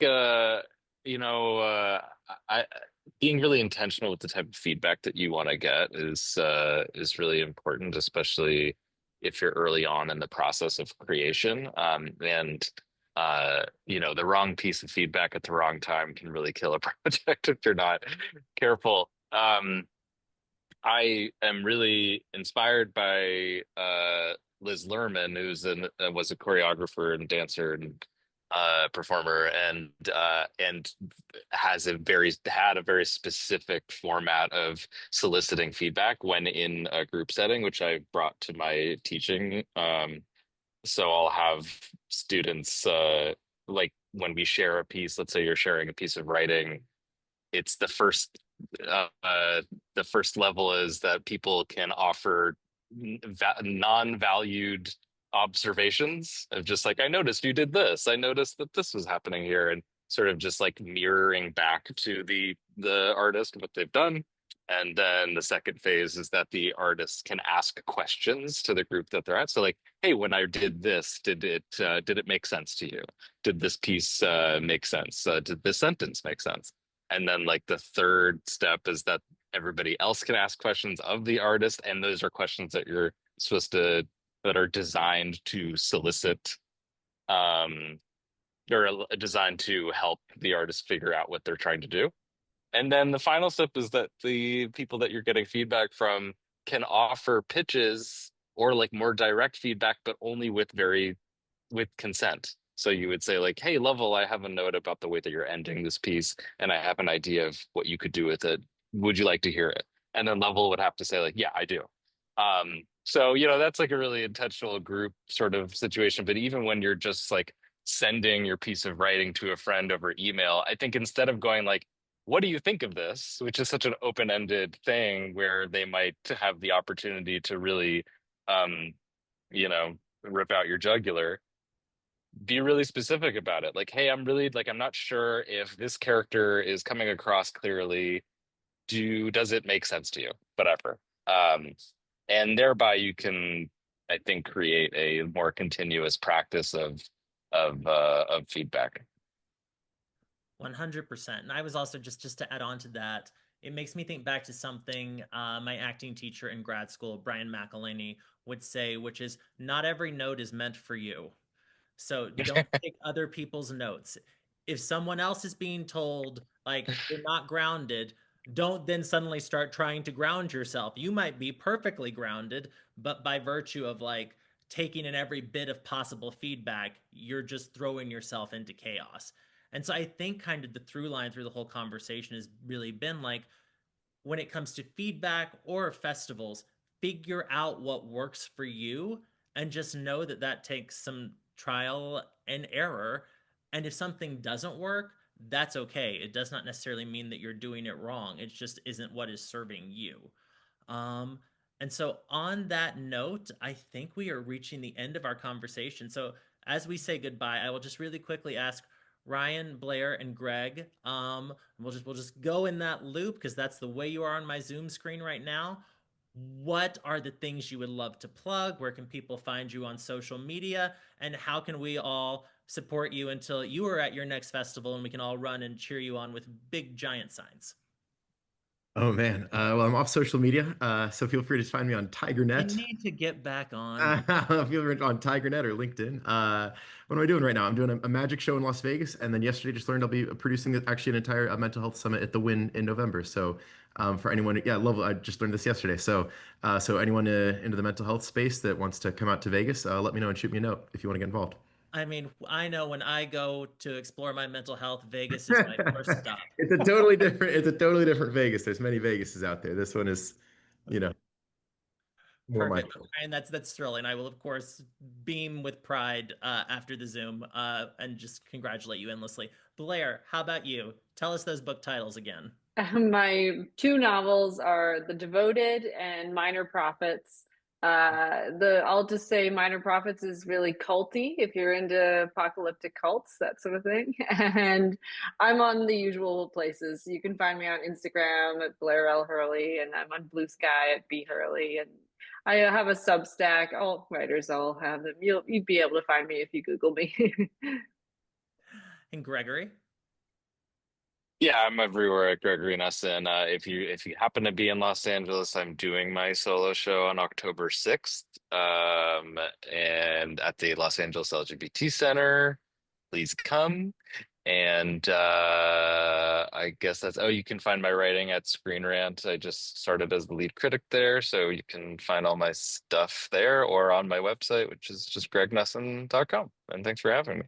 you know, I being really intentional with the type of feedback that you want to get is really important, especially if you're early on in the process of creation. And you know, the wrong piece of feedback at the wrong time can really kill a project if you're not careful. I am really inspired by Liz Lerman, was a choreographer and dancer and performer, and had a very specific format of soliciting feedback when in a group setting, which I brought to my teaching. So I'll have students like when we share a piece, let's say you're sharing a piece of writing, it's uh, uh, the first level is that people can offer non-valued observations of just like, I noticed you did this. I noticed that this was happening here, and sort of just like mirroring back to the artist what they've done. And then the second phase is that the artists can ask questions to the group that they're at. So like, hey, when I did this, did it make sense to you? Did this piece make sense? Did this sentence make sense? And then like the third step is that everybody else can ask questions of the artist, and those are questions that you're supposed to that are designed to solicit um or designed to help the artist figure out what they're trying to do. And then the final step is that the people that you're getting feedback from can offer pitches or like more direct feedback, but only with consent. So you would say like, "Hey, Lovell, I have a note about the way that you're ending this piece, and I have an idea of what you could do with it. Would you like to hear it?" And then Lovell would have to say like, "Yeah, I do." So you know that's like a really intentional group sort of situation. But even when you're just like sending your piece of writing to a friend over email, I think instead of going like, "What do you think of this?" which is such an open-ended thing where they might have the opportunity to really, um, you know, rip out your jugular, be really specific about it. Like, hey, I'm not sure if this character is coming across clearly. Does it make sense to you? Whatever. Um, and thereby you can, I think, create a more continuous practice of feedback. 100%. And I was also just to add on to that, it makes me think back to something my acting teacher in grad school, Brian McElhaney, would say, which is not every note is meant for you. So don't take other people's notes. If someone else is being told, like, you're not grounded, don't then suddenly start trying to ground yourself. You might be perfectly grounded, but by virtue of like taking in every bit of possible feedback, you're just throwing yourself into chaos. And so I think kind of the through line through the whole conversation has really been like, when it comes to feedback or festivals, figure out what works for you and just know that that takes some trial and error. And if something doesn't work, that's okay. It does not necessarily mean that you're doing it wrong. It just isn't what is serving you. Um, and so, on that note, I think we are reaching the end of our conversation. So, as we say goodbye, I will just really quickly ask Ryan, Blair, and Greg. We'll just go in that loop because that's the way you are on my Zoom screen right now. What are the things you would love to plug? Where can people find you on social media? And how can we all support you until you are at your next festival and we can all run and cheer you on with big giant signs? Oh man. Well, I'm off social media, so feel free to find me on You TigerNet. need to get back on. Feel free on TigerNet or LinkedIn. What am I doing right now? I'm doing a magic show in Las Vegas, and then yesterday just learned I'll be producing actually an entire mental health summit at the Win in November. So, for anyone, yeah, love. I just learned this yesterday. So anyone into the mental health space that wants to come out to Vegas, let me know and shoot me a note if you want to get involved. I mean, I know when I go to explore my mental health, Vegas is my first stop. It's a totally different Vegas. There's many Vegases out there. This one is, you know, more Perfect. But mindful. Ryan, that's thrilling. I will, of course, beam with pride after the Zoom and just congratulate you endlessly. Blair, how about you? Tell us those book titles again. My two novels are The Devoted and Minor Prophets. I'll just say Minor Prophets is really culty if you're into apocalyptic cults, that sort of thing. And I'm on the usual places. You can find me on Instagram at Blair L. Hurley, and I'm on Blue Sky at B Hurley. And I have a Substack. All writers all have them. You'd be able to find me if you Google me. And Gregory? Yeah, I'm everywhere at Gregory Nesson. If you happen to be in Los Angeles, I'm doing my solo show on October 6th, and at the Los Angeles LGBT Center. Please come. And I guess that's, oh, you can find my writing at Screen Rant. I just started as the lead critic there, so you can find all my stuff there or on my website, which is just gregnesson.com. And thanks for having me.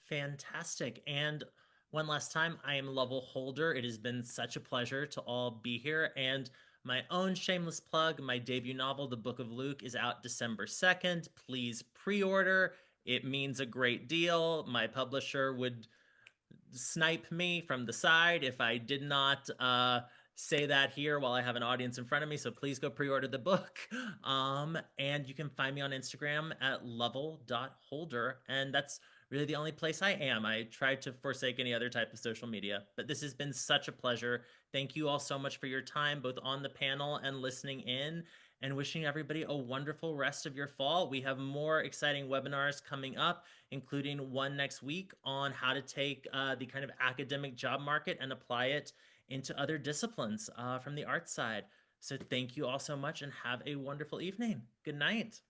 Fantastic. And one last time, I am Lovell Holder. It has been such a pleasure to all be here. And my own shameless plug, my debut novel, The Book of Luke, is out December 2nd. Please pre order. It means a great deal. My publisher would snipe me from the side if I did not say that here while I have an audience in front of me. So please go pre-order the book. And you can find me on Instagram at lovell.holder. And that's really the only place I am. I tried to forsake any other type of social media, but this has been such a pleasure. Thank you all so much for your time, both on the panel and listening in, and wishing everybody a wonderful rest of your fall. We have more exciting webinars coming up, including one next week on how to take the kind of academic job market and apply it into other disciplines from the art side. So thank you all so much and have a wonderful evening. Good night.